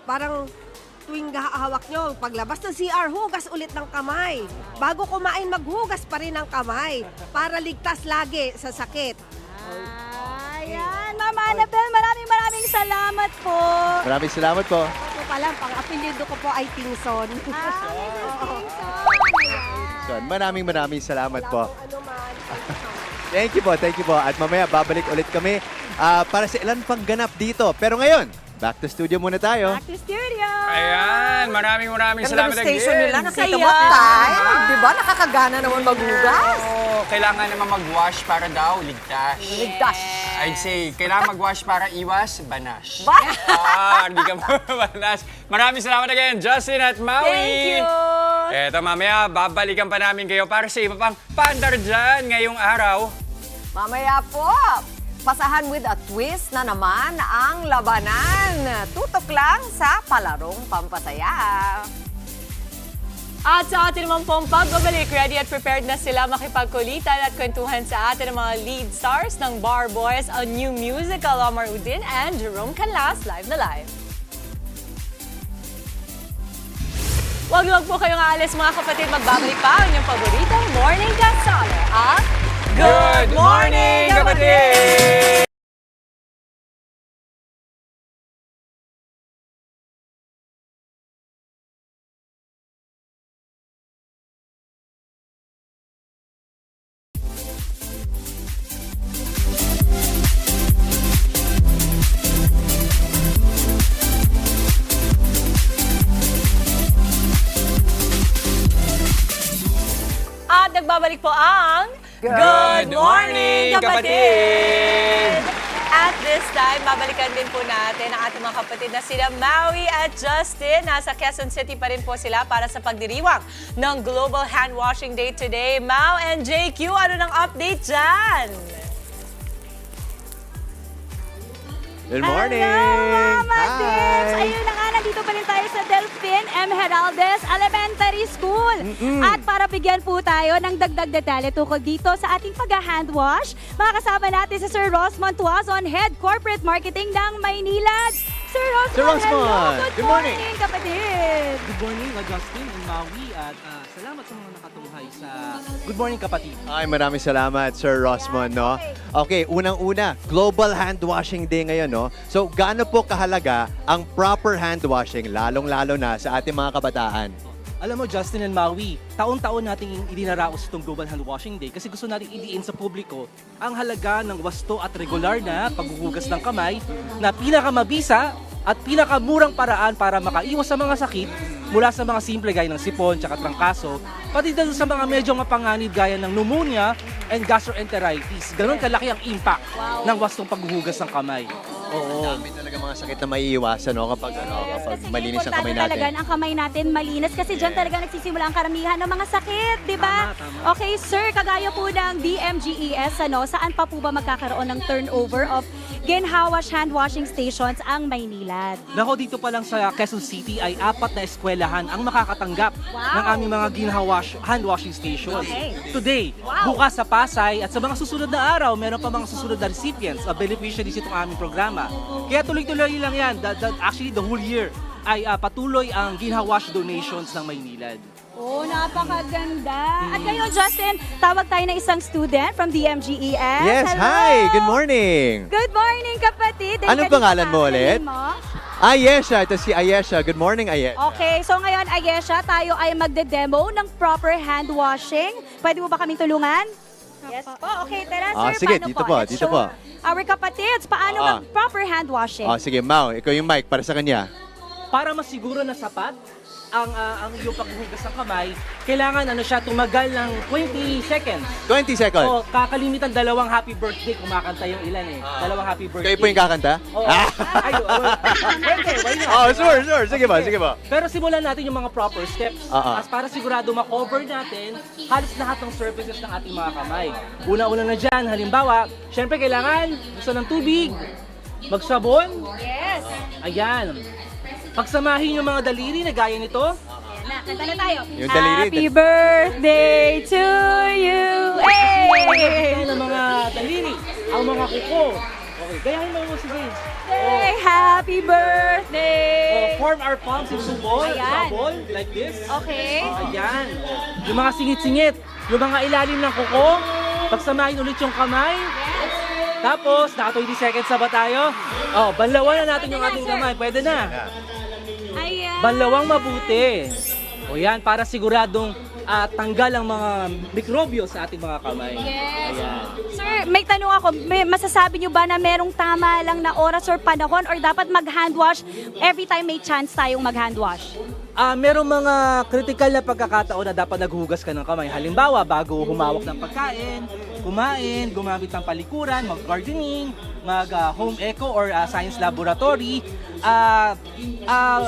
parang tuwing hawak nyo, paglabas ng CR, hugas ulit ng kamay. Bago kumain, maghugas pa rin ng kamay para ligtas lagi sa sakit. Ayan, Ma'am Annabel, maraming salamat po. Maraming salamat po. pala, pang apelyido ko po ay Tingson. So, maraming salamat po. Thank you po. At mamaya babalik ulit kami para sa ilan pang ganap dito. Pero ngayon, back to studio muna tayo. Back to studio! Ayan, maraming salamat Ang station again. nila, nakita mo tayo. Di ba? Nakakagana naman maghugas. Oo, kailangan naman mag-wash para daw ligtas. Ligtas. I'd say, kailangan mag-wash para iwas banash. Ba? Hindi ka banash. Maraming salamat again, Justin at Maui. Thank you! Eto, mamaya, babalikan pa namin kayo para sa iba pang pandar dyan ngayong araw. Mamaya po, pasahan with a twist na naman ang labanan. Tutok lang sa Palarong Pampasaya. At sa atin naman pong pagbabalik, ready at prepared na sila makipagkulitan at kwentuhan sa atin ng mga lead stars ng Bar Boys, a new musical, Omar Udin and Jerome Canlas, live na live. Huwag po kayong aalis mga kapatid, magbabalik pa ang inyong paboritong Morning Gasala at Good morning, kapatid! At nagbabalik po ang Good morning, kapatid! At this time, babalikan din po natin ang ating mga kapatid na sila Maui at Justin. Nasa Quezon City pa rin po sila para sa pagdiriwang ng Global Hand Washing Day today. Mau and JQ, ano nang update dyan? Good morning! Hello, Mama Hi! Dims! Ayun na nga, nandito pa rin tayo sa Delphine M. Heraldez Elementary School. At para bigyan po tayo ng dagdag detalye tukol dito sa ating pag-hand wash, makakasama natin si Sir Rosmond Tuazon, Head Corporate Marketing ng Maynilad. Sir Rosmond, Sir Rosmond, hello! good morning. Kapatid! Good morning, Justin and Maui, at salamat sa mga nakatunghay sa Good Morning, Kapatid. Ay, maraming salamat, Sir Rosmond, no? Okay, unang-una, Global Hand Washing Day ngayon, no? So, gaano po kahalaga ang proper hand washing, lalong-lalo na sa ating mga kabataan? Alam mo, Justin and Maui, taon-taon nating idinaraos itong Global Hand Washing Day kasi gusto nating idiin sa publiko ang halaga ng wasto at regular na paghuhugas ng kamay na pinakamabisa at pinakamurang paraan para makaiwas sa mga sakit mula sa mga simple gaya ng sipon at trangkaso, pati dito sa mga medyo mapanganib gaya ng pneumonia and gastroenteritis. Ganon kalaki ang impact ng wastong paghuhugas ng kamay. Oo. Dami talaga mga sakit na maiiwasan, no? Kapag malinis ang kamay Importante talaga natin. ang kamay natin malinis kasi dyan talaga nagsisimula ang karamihan ng mga sakit, di ba? Okay, sir, kagaya po ng DMGES, saan pa po ba magkakaroon ng turnover of ginhawash hand washing stations ang Maynilad? Nako, dito pa lang sa Quezon City ay 4 na eskwelahan ang makakatanggap ng aming mga hand washing stations. Okay. Today, bukas sa Pasay at sa mga susunod na araw, meron pa mga susunod na recipients, beneficiaries itong aming programa. Kaya tuloy-tuloy lang yan. Actually, the whole year ay patuloy ang ginhawash donations ng Maynilad. Oh, napakaganda. At ngayon, Justin, tawag tayo ng isang student from DMGES. Yes, Hello. hi! Good morning! Good morning, kapatid. Anong pangalan mo ulit? Ayesha, ito si Ayesha. Good morning, Ayesha. Okay, so ngayon, Ayesha, tayo ay magde-demo ng proper hand washing. Pwede mo ba kaming tulungan? Yes po. Okay, tara, sir. Sige, paano dito po? po, Let's dito show po. Our kapatids, paano mag-proper hand washing? Sige, Mau, ikaw yung mic para sa kanya. Para masiguro na sapat ang iyong paghuhugas ng kamay, kailangan tumagal ng 20 seconds. 20 seconds. O, kakalimitan 2 happy birthday, kumakanta yung ilan eh. 2 happy birthday. Kayo po yung kakanta? Oo. Pwede, why not? Oh, sure. Sige ba. Pero simulan natin yung mga proper steps. As para sigurado ma-cover natin halos lahat ng surfaces ng ating mga kamay. Una-una na dyan, halimbawa, syempre kailangan gusto ng tubig, magsabon. Yes. Ayan. Pagsamahin yung mga daliri na gaya nito. Kanta na tayo. Yung daliri. Happy birthday to you. Hey! Ng mga daliri, ang mga kuko. Okay, gayahin mo sige. Hey, happy birthday! Form our palms into ball, bubble, like this. Okay. Ayan. Yung mga singit-singit, yung mga ilalim ng kuko, pagsamahin ulit yung kamay. Tapos, naka 20 seconds na ba tayo? Banlawan na natin yung ating kamay. Pwede na. Balawang mabuti. O yan, para siguradong tanggal ang mga mikrobyo sa ating mga kamay. Yes. Ayan. Sir, may tanong ako, masasabi niyo ba na merong tama lang na oras or panahon or dapat mag-hand wash every time may chance tayong mag-hand wash? Merong mga critical na pagkakataon na dapat naghuhugas ka ng kamay. Halimbawa, bago humawak ng pagkain, kumain, gumamit ng palikuran, mag-gardening, mag-home eco or science laboratory.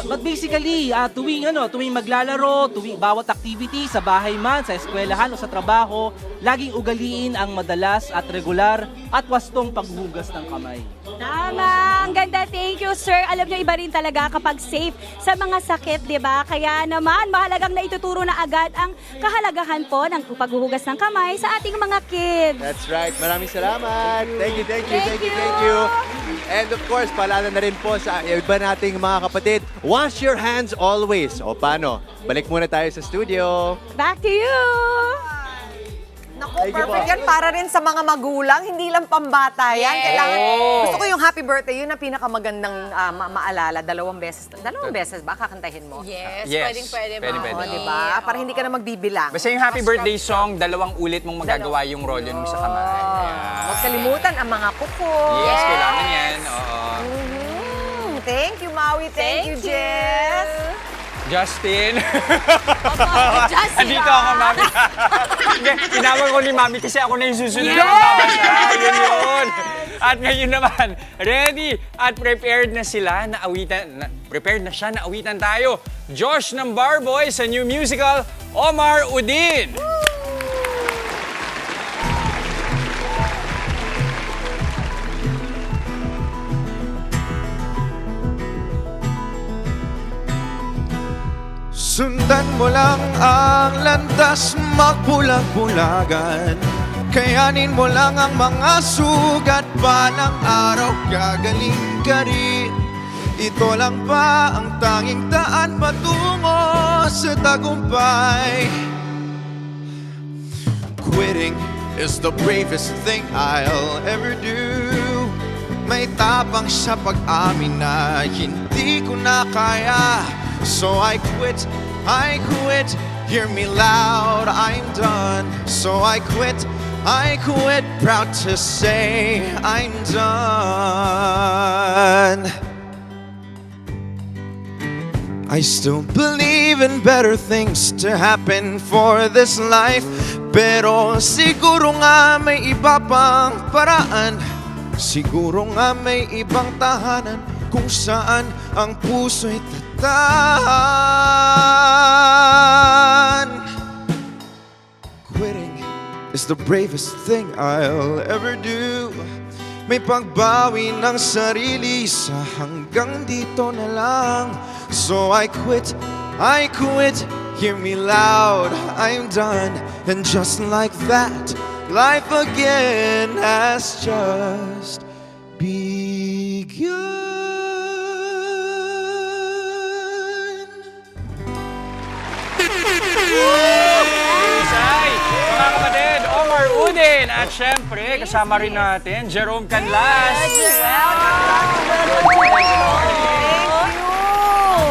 But basically, tuwing maglalaro, tuwing bawat activity sa bahay man, sa eskwelahan o sa trabaho, laging ugaliin ang madalas at regular at wastong paghuhugas ng kamay. Tama! Ang ganda. Thank you, sir. Alam niyo, iba rin talaga kapag safe sa mga sakit, di ba? Kaya naman, mahalagang na ituturo na agad ang kahalagahan po ng paghuhugas ng kamay sa ating mga kids. That's right. Maraming salamat. Thank you. And of course, paalala na rin po sa iba nating mga kapatid, wash your hands always. O paano? Balik muna tayo sa studio. Back to you! Naku, perfect yan. Para rin sa mga magulang, hindi lang pambata yan. Yes. Kailangan, gusto ko yung happy birthday, yun ang pinakamagandang maalala. Dalawang beses ba kakantahin mo? Yes, Yes. pwede. Oo, diba? Para hindi ka na magbibilang. Basta yung happy birthday song, 2 ulit mong magagawa yung rolyo mo sa kamay. Ayan. Huwag kalimutan ang mga kuko. Yes, kailangan yan. Oo. Thank you, Maui. Thank you, Jess. Justin. Justin. Andito ako, Mami. Tinawag ko ni Mami kasi ako na yung susunod Yes! na magbabasa. Yun. At ngayon naman, ready at prepared na sila na awitan. Prepared na siya na awitan tayo. Josh ng Barboy sa new musical, Omar Udin. Sundan mo lang ang landas, magbulag-bulagan. Kayanin mo lang ang mga sugat, balang araw gagaling ka rin. Ito lang ba ang tanging daan patungo sa tagumpay? Quitting is the bravest thing I'll ever do. May tapang sa pag-amin na hindi ko na kaya. So I quit, hear me loud, I'm done. So I quit, proud to say I'm done. I still believe in better things to happen for this life. Pero siguro nga may iba pang paraan. Siguro nga may ibang tahanan kung saan ang puso'y tatan. Quitting is the bravest thing I'll ever do. May pagbawi ng sarili sa hanggang dito na lang. So I quit, hear me loud, I'm done. And just like that, life again has just begun. Isay, mga kapatid, Omar Udin. At syempre, kasama rin natin, Jerome Canlas.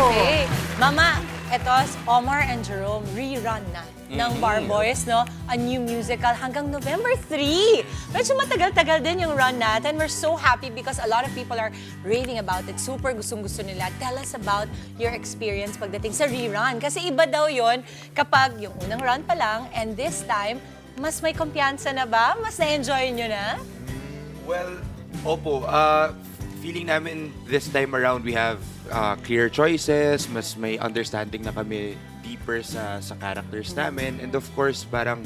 Okay. Mama, ito, Omar and Jerome, rerun na ng Barboys, no? A new musical hanggang November 3. Medyo matagal-tagal din yung run natin. We're so happy because a lot of people are raving about it. Super gustong-gusto nila. Tell us about your experience pagdating sa rerun. Kasi iba daw yon kapag yung unang run pa lang and this time, mas may kumpiyansa na ba? Mas na-enjoy nyo na? Well, opo. Feeling namin this time around we have clear choices, mas may understanding na kami deeper sa characters namin. And of course, parang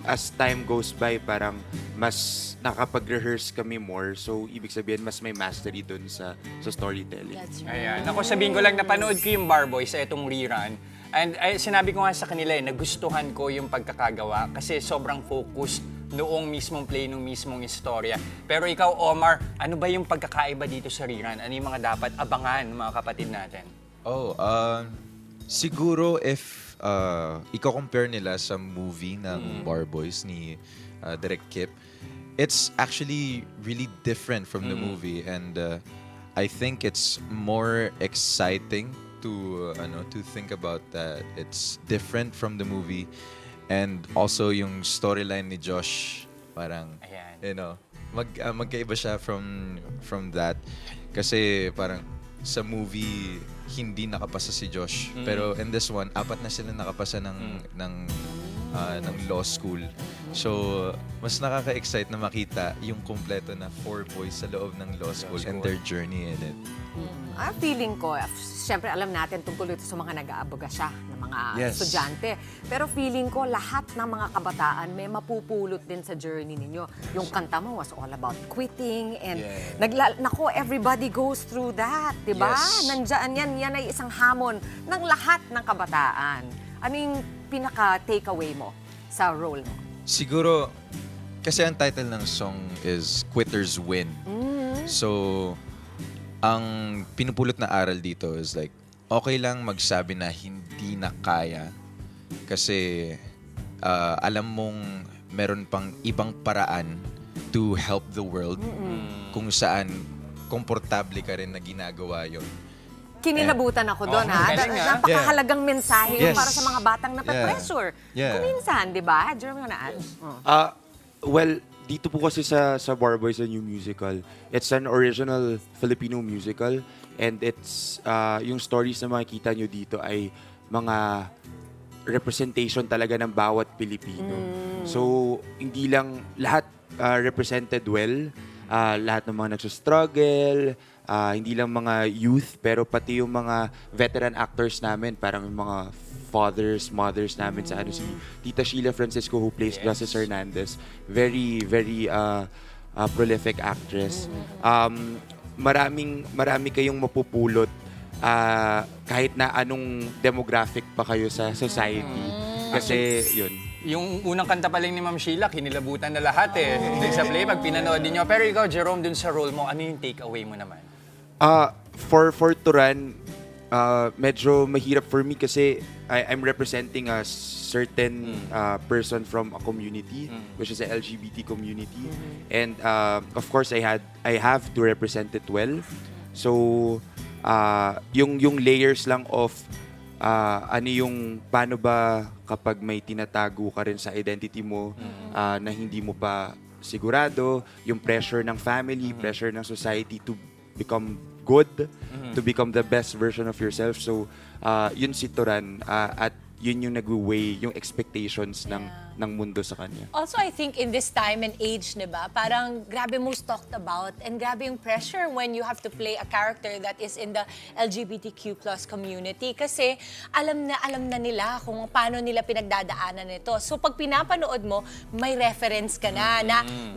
as time goes by, parang mas nakapag-rehearse kami more. So, ibig sabihin, mas may mastery dun sa storytelling. That's right. Ayan. Ako, sabihin ko lang, napanood ko yung Barboy sa itong rerun. And sinabi ko nga sa kanila, nagustuhan ko yung pagkakagawa kasi sobrang focused noong mismong play, noong mismong istorya. Pero ikaw, Omar, ano ba yung pagkakaiba dito sa rerun? Ano yung mga dapat abangan ng mga kapatid natin? Siguro if i-compare nila sa movie ng Barboys ni Direk Kip, it's actually really different from the movie, and I think it's more exciting to think about that it's different from the movie, and also yung storyline ni Josh parang magkaiba siya from that kasi parang sa movie hindi nakapasa si Josh, pero in this one 4 na sila nakapasa ng law school. So, mas nakaka-excite na makita yung kompleto na 4 boys sa loob ng law school and their journey in it. Feeling ko, siyempre alam natin tungkol ito sa mga nag-aabogasya ng mga estudyante. Pero feeling ko, lahat ng mga kabataan may mapupulot din sa journey ninyo. Yung kanta mo was all about quitting and nako, everybody goes through that, di ba? Yes. Nandiyan yan ay isang hamon ng lahat ng kabataan. Ano yung pinaka-takeaway mo sa role mo? Siguro, kasi ang title ng song is Quitters Win. So, ang pinupulot na aral dito is like, okay lang magsabi na hindi na kaya kasi alam mong meron pang ibang paraan to help the world kung saan komportable ka rin na ginagawa yon. Kinilabutan ako doon, ha? Napakahalagang mensahe yun para sa mga batang nape-pressure. Kuminsan, di ba? Jerome, na add? Well, dito po kasi sa Barboys, a new musical, it's an original Filipino musical, and it's yung stories na makikita nyo dito ay mga representation talaga ng bawat Pilipino. So, hindi lang lahat represented well, lahat ng mga nagsustruggle, hindi lang mga youth, pero pati yung mga veteran actors namin, parang yung mga fathers, mothers namin sa si Tita Sheila Francisco who plays Graces Hernandez. Very, very prolific actress. Marami kayong mapupulot kahit na anong demographic pa kayo sa society. Kasi yun. Yung unang kanta pa lang ni Ma'am Sheila, kinilabutan na lahat dun sa play, pag pinanood niyo. Pero ikaw, Jerome, dun sa role mo, ano yung take-away mo naman? For Turan, medyo mahirap for me kasi I'm representing a certain person from a community, which is the LGBT community. And of course, I have to represent it well. So, yung layers lang of ano yung paano ba kapag may tinatago ka rin sa identity mo na hindi mo pa sigurado, yung pressure ng family, pressure ng society to become good, to become the best version of yourself. So, yun si Turan at yun yung nag-weigh yung expectations ng mundo sa kanya. Also, I think in this time and age, diba, parang grabe most talked about and grabe yung pressure when you have to play a character that is in the LGBTQ plus community kasi alam na nila kung paano nila pinagdadaanan nito. So, pag pinapanood mo, may reference ka na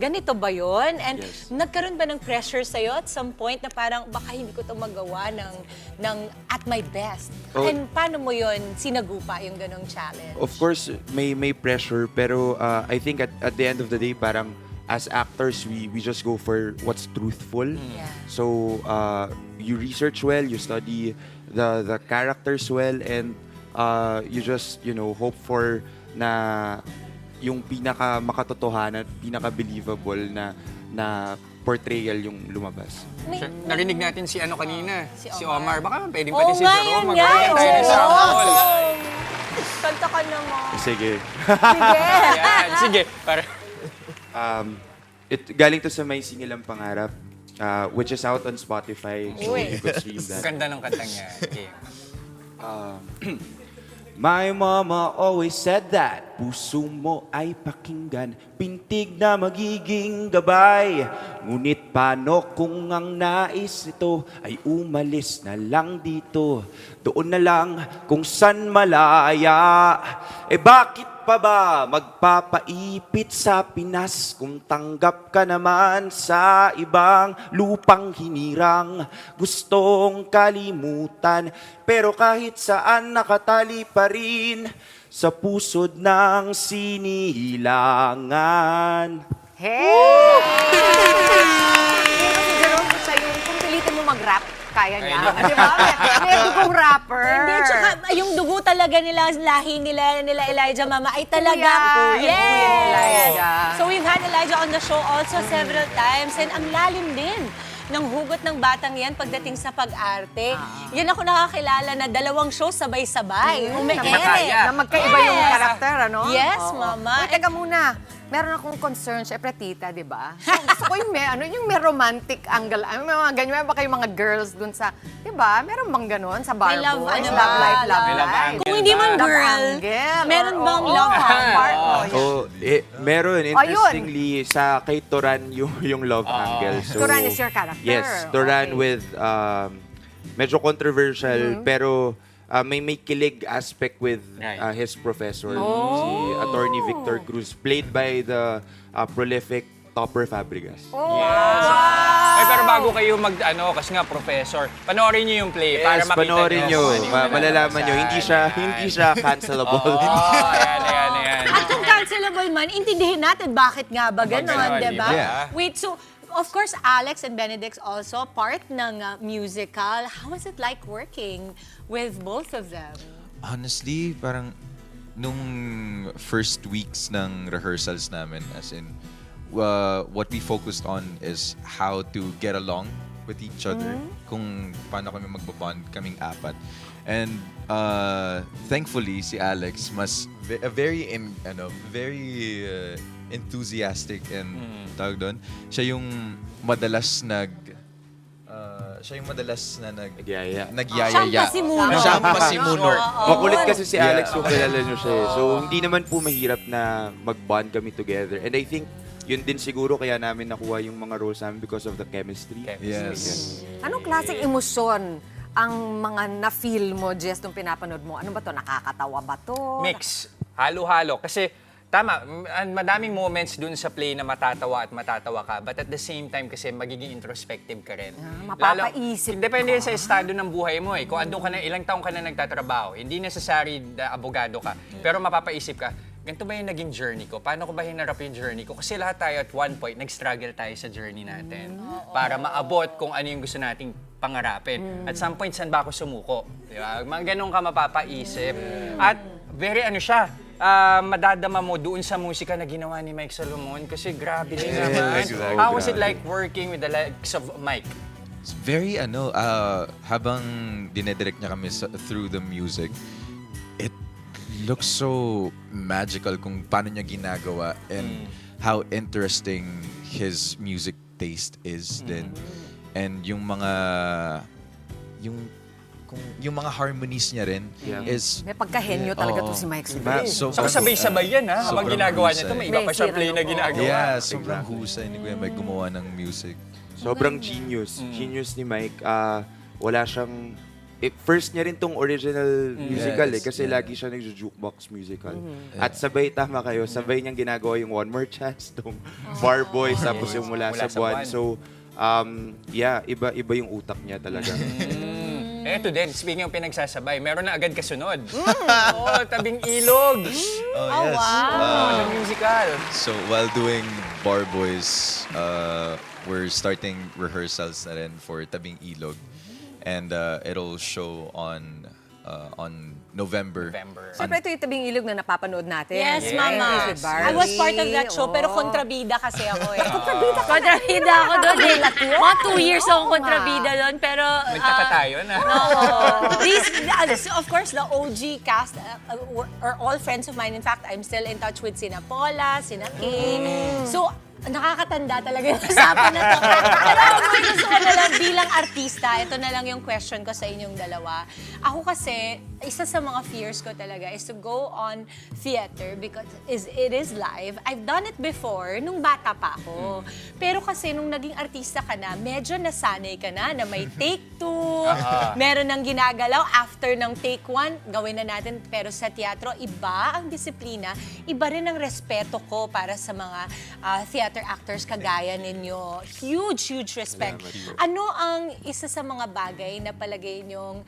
ganito ba yun? And nagkaroon ba ng pressure sa'yo at some point na parang baka hindi ko ito magawa ng at my best? And paano mo yun sinagupa yung ganong challenge? Of course, may pressure, pero I think at the end of the day, parang as actors, we just go for what's truthful. So, you research well, you study the characters well, and you just, hope for na yung pinaka makatotohanan, pinaka believable na portrayal yung lumabas. Narinig natin si kanina, si Omar. Baka pwedeng pati si Jerome. Yun nga. Magaling tayo ng sample. Kanta ka naman. Sige. Sige. Galing to sa May Singilang Pangarap, which is out on Spotify. So you could stream that. Ganda ng kantang niya. Okay. My mama always said that puso mo ay pakinggan, pintig na magiging gabay. Ngunit paano kung ang nais nito ay umalis na lang dito, doon na lang kung san malaya. Bakit pa ba magpapaipit sa Pinas kung tanggap ka naman sa ibang lupang hinirang gustong kalimutan, pero kahit saan nakatali pa rin sa pusod ng sinilangan. Hey! Si Jerome, sa'yo, kung pilitin mo mag-rap, kaya niya. Di ba? May dugong rapper. Hindi, tsaka yung dugo talaga nila, lahi nila Elijah Mama ay talagang Elijah. So we've had Elijah on the show also several times and ang lalim din ng hugot ng batang yan pagdating sa pag-arte. Yan ako nakakilala na 2 show sabay-sabay. Na magkaiba yung karakter, ano? Yes, Oo. Mama. Uy, teka muna. Meron akong concern, syempre tita, di ba? So, gusto ko yung may romantic angle. May mga ganyan, ba kayong mga girls dun sa, di ba? Meron bang ganon sa bar May love, boys? ano Love ba? life, love May love life. angle Kung hindi man Love girl, angle, meron or- bang oo, love part? Meron. yun. Interestingly, sa kay Turan yung love angle. So, Turan is your character. Yes, Turan with medyo controversial, pero may kilig aspect with his professor, si Attorney Victor Cruz, played by the prolific Topper Fabregas. Ay, pero bago kayo kasi nga professor, panoorin niyo yung play para Yes, makita panoorin nyo. Malalaman nyo, hindi siya cancelable. Ayan. At kung cancelable man, intindihin natin bakit nga ba ganon, di ba? Yeah. Wait, so, of course, Alex and Benedict also part ng musical. How was it like working with both of them? Honestly, parang nung first weeks ng rehearsals namin, as in, what we focused on is how to get along with each other. Kung paano kami magbabond kaming apat. And thankfully, si Alex very enthusiastic and tawag doon. Siya yung madalas nagyayaya. Siya ang pasimuno. Siya ang pasimuno. Makulit kasi si Alex kung kilala nyo siya. So, hindi naman po mahirap na mag-bond kami together. And I think, yun din siguro kaya namin nakuha yung mga roles namin because of the chemistry. Yes. Anong klaseng emosyon ang mga na-feel mo, Jess, nung pinapanood mo? Ano ba to? Nakakatawa ba to? Mix. Halo-halo. Kasi, tama, madaming moments dun sa play na matatawa at matatawa ka. But at the same time, kasi magiging introspective ka rin. Mapapaisip Depende yan sa estado ng buhay mo. Kung andun ka na, ilang taong ka na nagtatrabaho, hindi necessary na abogado ka. Pero mapapaisip ka, ganito ba yung naging journey ko? Paano ko ba hinarap yung journey ko? Kasi lahat tayo at one point, nag-struggle tayo sa journey natin. Para maabot kung ano yung gusto nating pangarapin. At some point, saan ba ako sumuko? Diba? Mga ganun ka mapapaisip. At very madadama mo doon sa musika na ginawa ni Mike Solomon. Kasi grabe din naman. Exactly. How was it like working with the likes of Mike? It's very habang dinedirect niya kami through the music, it looks so magical kung paano niya ginagawa and how interesting his music taste is then. And yung mga harmonies niya rin is... May pagkahenyo talaga to si Mike. So sabay-sabay yan habang ginagawa niya ito, may iba pa siya play na ginagawa. Yeah, sobrang husay ni Kuya Mike gumawa ng music. Sobrang genius. Genius ni Mike. Wala siyang... first niya rin tong original musical kasi lagi siya nag-jukebox musical. At sabay niyang ginagawa yung One More Chance, tong Bar Boys, tapos yung Mula sa Buwan. So, iba yung utak niya talaga. Eto din, speaking of pinagsasabay, meron na agad kasunod. Tabing Ilog. Wow. The musical. So while doing Bar Boys, we're starting rehearsals na rin for Tabing Ilog. And it'll show on November. Siyempre, ito yung Tabing Ilog na napapanood natin. Yes, Mama. With Barry. I was part of that show, pero kontrabida kasi ako eh. Kontrabida ako doon eh. Mga 2 years akong kontrabida doon, pero... Nagtaka tayo na. Of course, the OG cast are all friends of mine. In fact, I'm still in touch with sina Paula, sina King. So, nakakatanda talaga yung usapan na to. Pero gusto ko na lang bilang artista, ito na lang yung question ko sa inyong dalawa. Ako kasi, isa sa mga fears ko talaga is to go on theater because it is live. I've done it before nung bata pa ako. Pero kasi nung naging artista ka na, medyo nasanay ka na may take 2, meron ng ginagalaw after ng take 1, gawin na natin. Pero sa teatro, iba ang disiplina, iba rin ang respeto ko para sa mga theater actors kagaya ninyo. Huge respect. Ano ang isa sa mga bagay na palagay nyong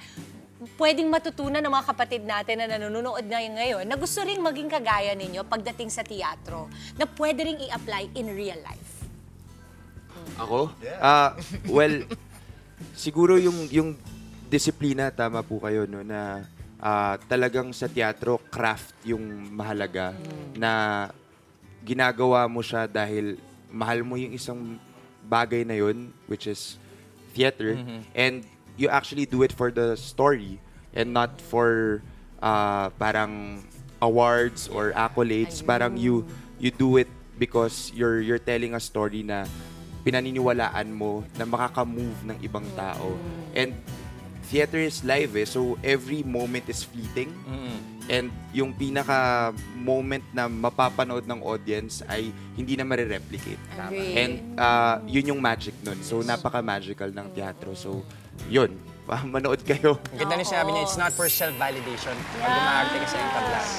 pwedeng matutunan ng mga kapatid natin na nanonood na ngayon na gusto ring maging kagaya ninyo pagdating sa teatro na pwede ring i-apply in real life? Ako? Well, siguro yung disiplina, tama po kayo, no, na talagang sa teatro, craft yung mahalaga na ginagawa mo siya dahil mahal mo yung isang bagay na yun, which is theater, and you actually do it for the story and not for parang awards or accolades. Parang you do it because you're telling a story na pinaniniwalaan mo na makaka-move ng ibang tao. And theater is live so every moment is fleeting. And yung pinaka-moment na mapapanood ng audience ay hindi na marireplicate. And yun yung magic nun. So napaka-magical ng teatro. So yun, manood kayo. Ang ganda niya sinabi niya, it's not for self-validation. Pag umaarte ka sa entablas.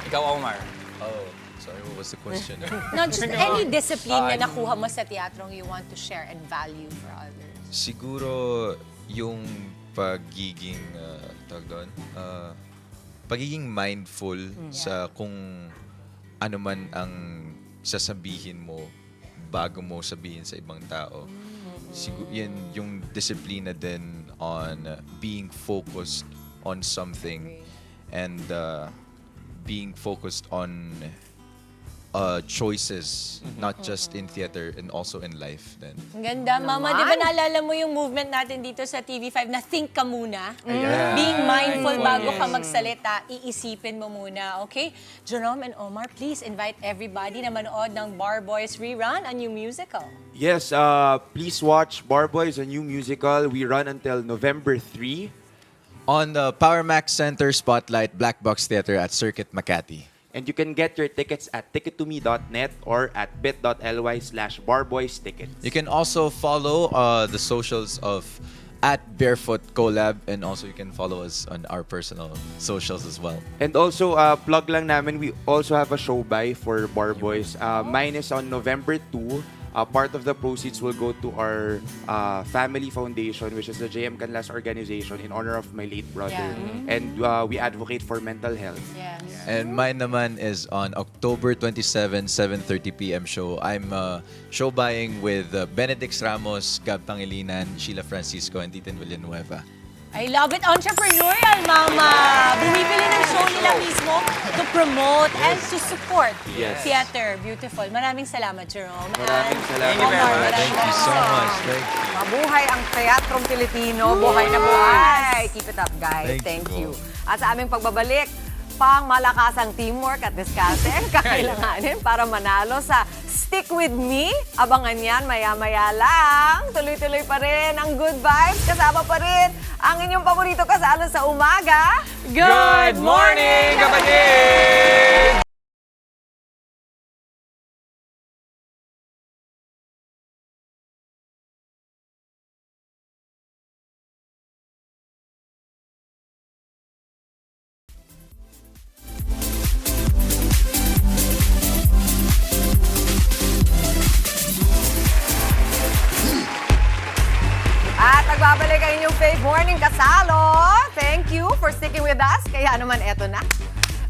Ikaw, Omar. Oh, sorry, what was the question? No, just any discipline na nakuha mo sa teatrong you want to share and value for others. Siguro yung pagiging pagiging mindful sa kung ano man ang sasabihin mo bago mo sabihin sa ibang tao. Yan yung disiplina din on being focused on something and being focused on choices, not just in theater and also in life then. Ang ganda. Mama, di ba naalala mo yung movement natin dito sa TV5 na think ka muna? Being mindful bago ka magsalita, iisipin mo muna, okay? Jerome and Omar, please invite everybody na manood ng Bar Boys Rerun, a new musical. Yes, please watch Bar Boys, a new musical. We run until November 3. On the Power Max Center Spotlight Black Box Theater at Circuit Makati. And you can get your tickets at tickettome.net or at bit.ly/barboystickets. You can also follow the socials of @Barefoot Collab, and also you can follow us on our personal socials as well. And also, plug lang namin, we also have a show by for Bar Boys. Mine is on November 2. Part of the proceeds will go to our family foundation, which is the JM Canlas organization in honor of my late brother. And we advocate for mental health. And mine naman is on October 27, 7:30 p.m. show. I'm show buying with Benedict Ramos, Gab Pangilinan, Sheila Francisco, and Titan Villanueva. I love it. Entrepreneurial, Mama! Bumibili ng show nila mismo to promote and to support theater. Beautiful. Maraming salamat, Jerome. Maraming salamat. Thank you so much. Thank you. Mabuhay ang teatrong Pilipino. Buhay na buhay. Keep it up, guys. Thank you. At sa aming pagbabalik, pang malakasang teamwork at diskarte kakailanganin para manalo sa Stick With Me. Abangan yan maya-maya lang. Tuloy-tuloy pa rin ang good vibes. Kasama pa rin ang inyong paborito kasalo sa umaga. Good morning, kapatid! At nagbabalik ang inyong Fave Morning kasalo. Thank you for sticking with us. Kaya naman eto na.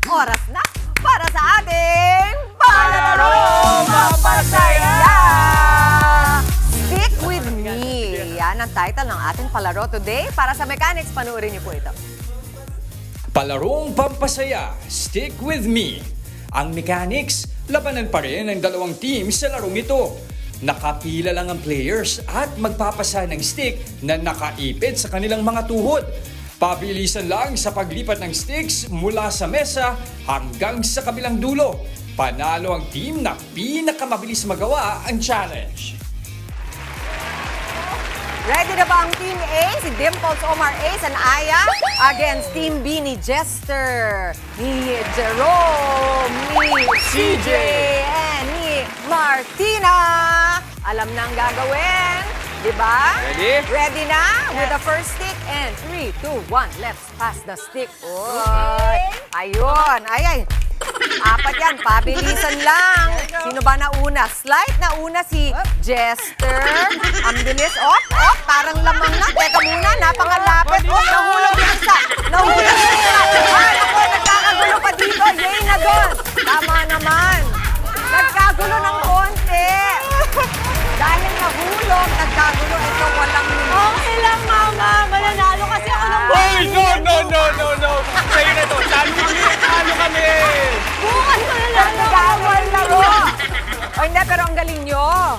Oras na para sa ating Palaro Mapasaya! Stick With Me. Yan ang title ng ating palaro today. Para sa mechanics, panuorin niyo po ito. Palarong pampasaya, Stick With Me. Ang mechanics, labanan pa rin ang dalawang team sa larong ito. Nakapila lang ang players at magpapasa ng stick na nakaipit sa kanilang mga tuhod. Pabilisan lang sa paglipat ng sticks mula sa mesa hanggang sa kabilang dulo. Panalo ang team na pinakamabilis magawa ang challenge. Ready na ba ang Team A? Si Dimples, Omar Ace, and Aya against Team B ni Jester, ni Jerome, ni CJ, and ni Martina. Alam na ang gagawin, di ba? Ready? Ready na? With the first stick and 3, 2, 1, let's pass the stick. Oy. Ayun, ay. Apat yan, pabilisan lang. Sino ba nauna? Slight nauna si Jester. Ang bilis. Parang lamang na. Teka muna, napangalapit. Nahulog yung isa. Nahulog yung isa. Ako, nagkakagulo pa dito. Yay na doon. Tama naman. Nagkagulo ng konti. Dahil nahulog, nagkagulo. Ito, walang minuto. Okay lang, Mama. Mananalo kasi ako ng Hoy, no. Sa'yo na to. Talo kami. Bukas ko na lang. Nagkawal laro. O hindi, pero ang galing nyo.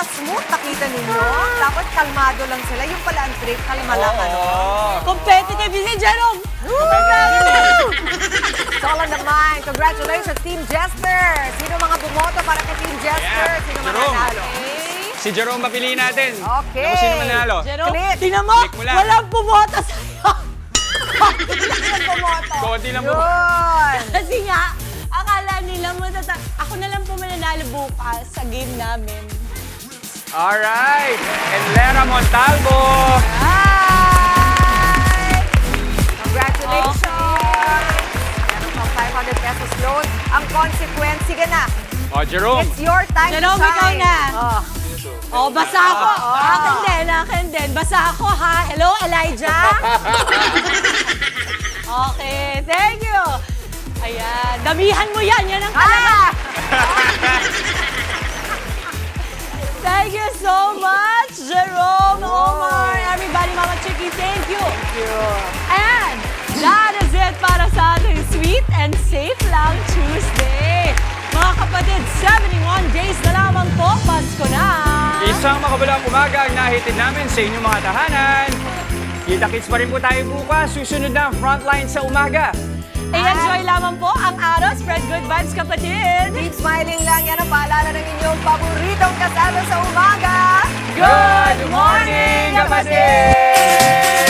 napaka-smooth, nakita ninyo. Dapat kalmado lang sila. Yung pala ang trick, kalma lang, ano. Competitive si Jerome! It's all on the mind. Congratulations, Team Jester. Sino mga bumoto para kay Team Jester? Yeah. Sino Jerome. mananalo? Si Jerome mapili natin. Okay. Naku, sino manalo? Jerome, Click. tingnan mo, Click mo lang. walang pumoto sa'yo. Walang pumoto. Konti lang po. Yun. Kasi nga, akala nila ako na lang po mananalo bukas sa game namin. Alright. And Lera Montalvo. Congratulations. Meron pang 500 pesos loan. Ang consequence, sige na. Oh, Jerome. It's your time Jerome, to shine. ikaw na. Oh. Basa ako. Akin din. Basa ako, ha? Hello, Elijah? Okay, thank you. Ayan, damihan mo yan. Yan ang kalaban. Thank you so much, Jerome, Omar, everybody, Mama Chicky, thank you. Thank you. And that is it para sa ating Sweet and Safe Lang Tuesday. Mga kapatid, 71 days na lamang po, Pasko na. Isang makabalang umaga ang nahitid namin sa inyong mga tahanan. Kita-kits pa rin po tayo bukas. Susunod na ang Frontline sa umaga. I-enjoy lamang po ang araw. Spread good vibes, kapatid. Keep smiling lang. Yan ang paalala ng inyong paboritong kasama sa umaga. Good morning, kapatid!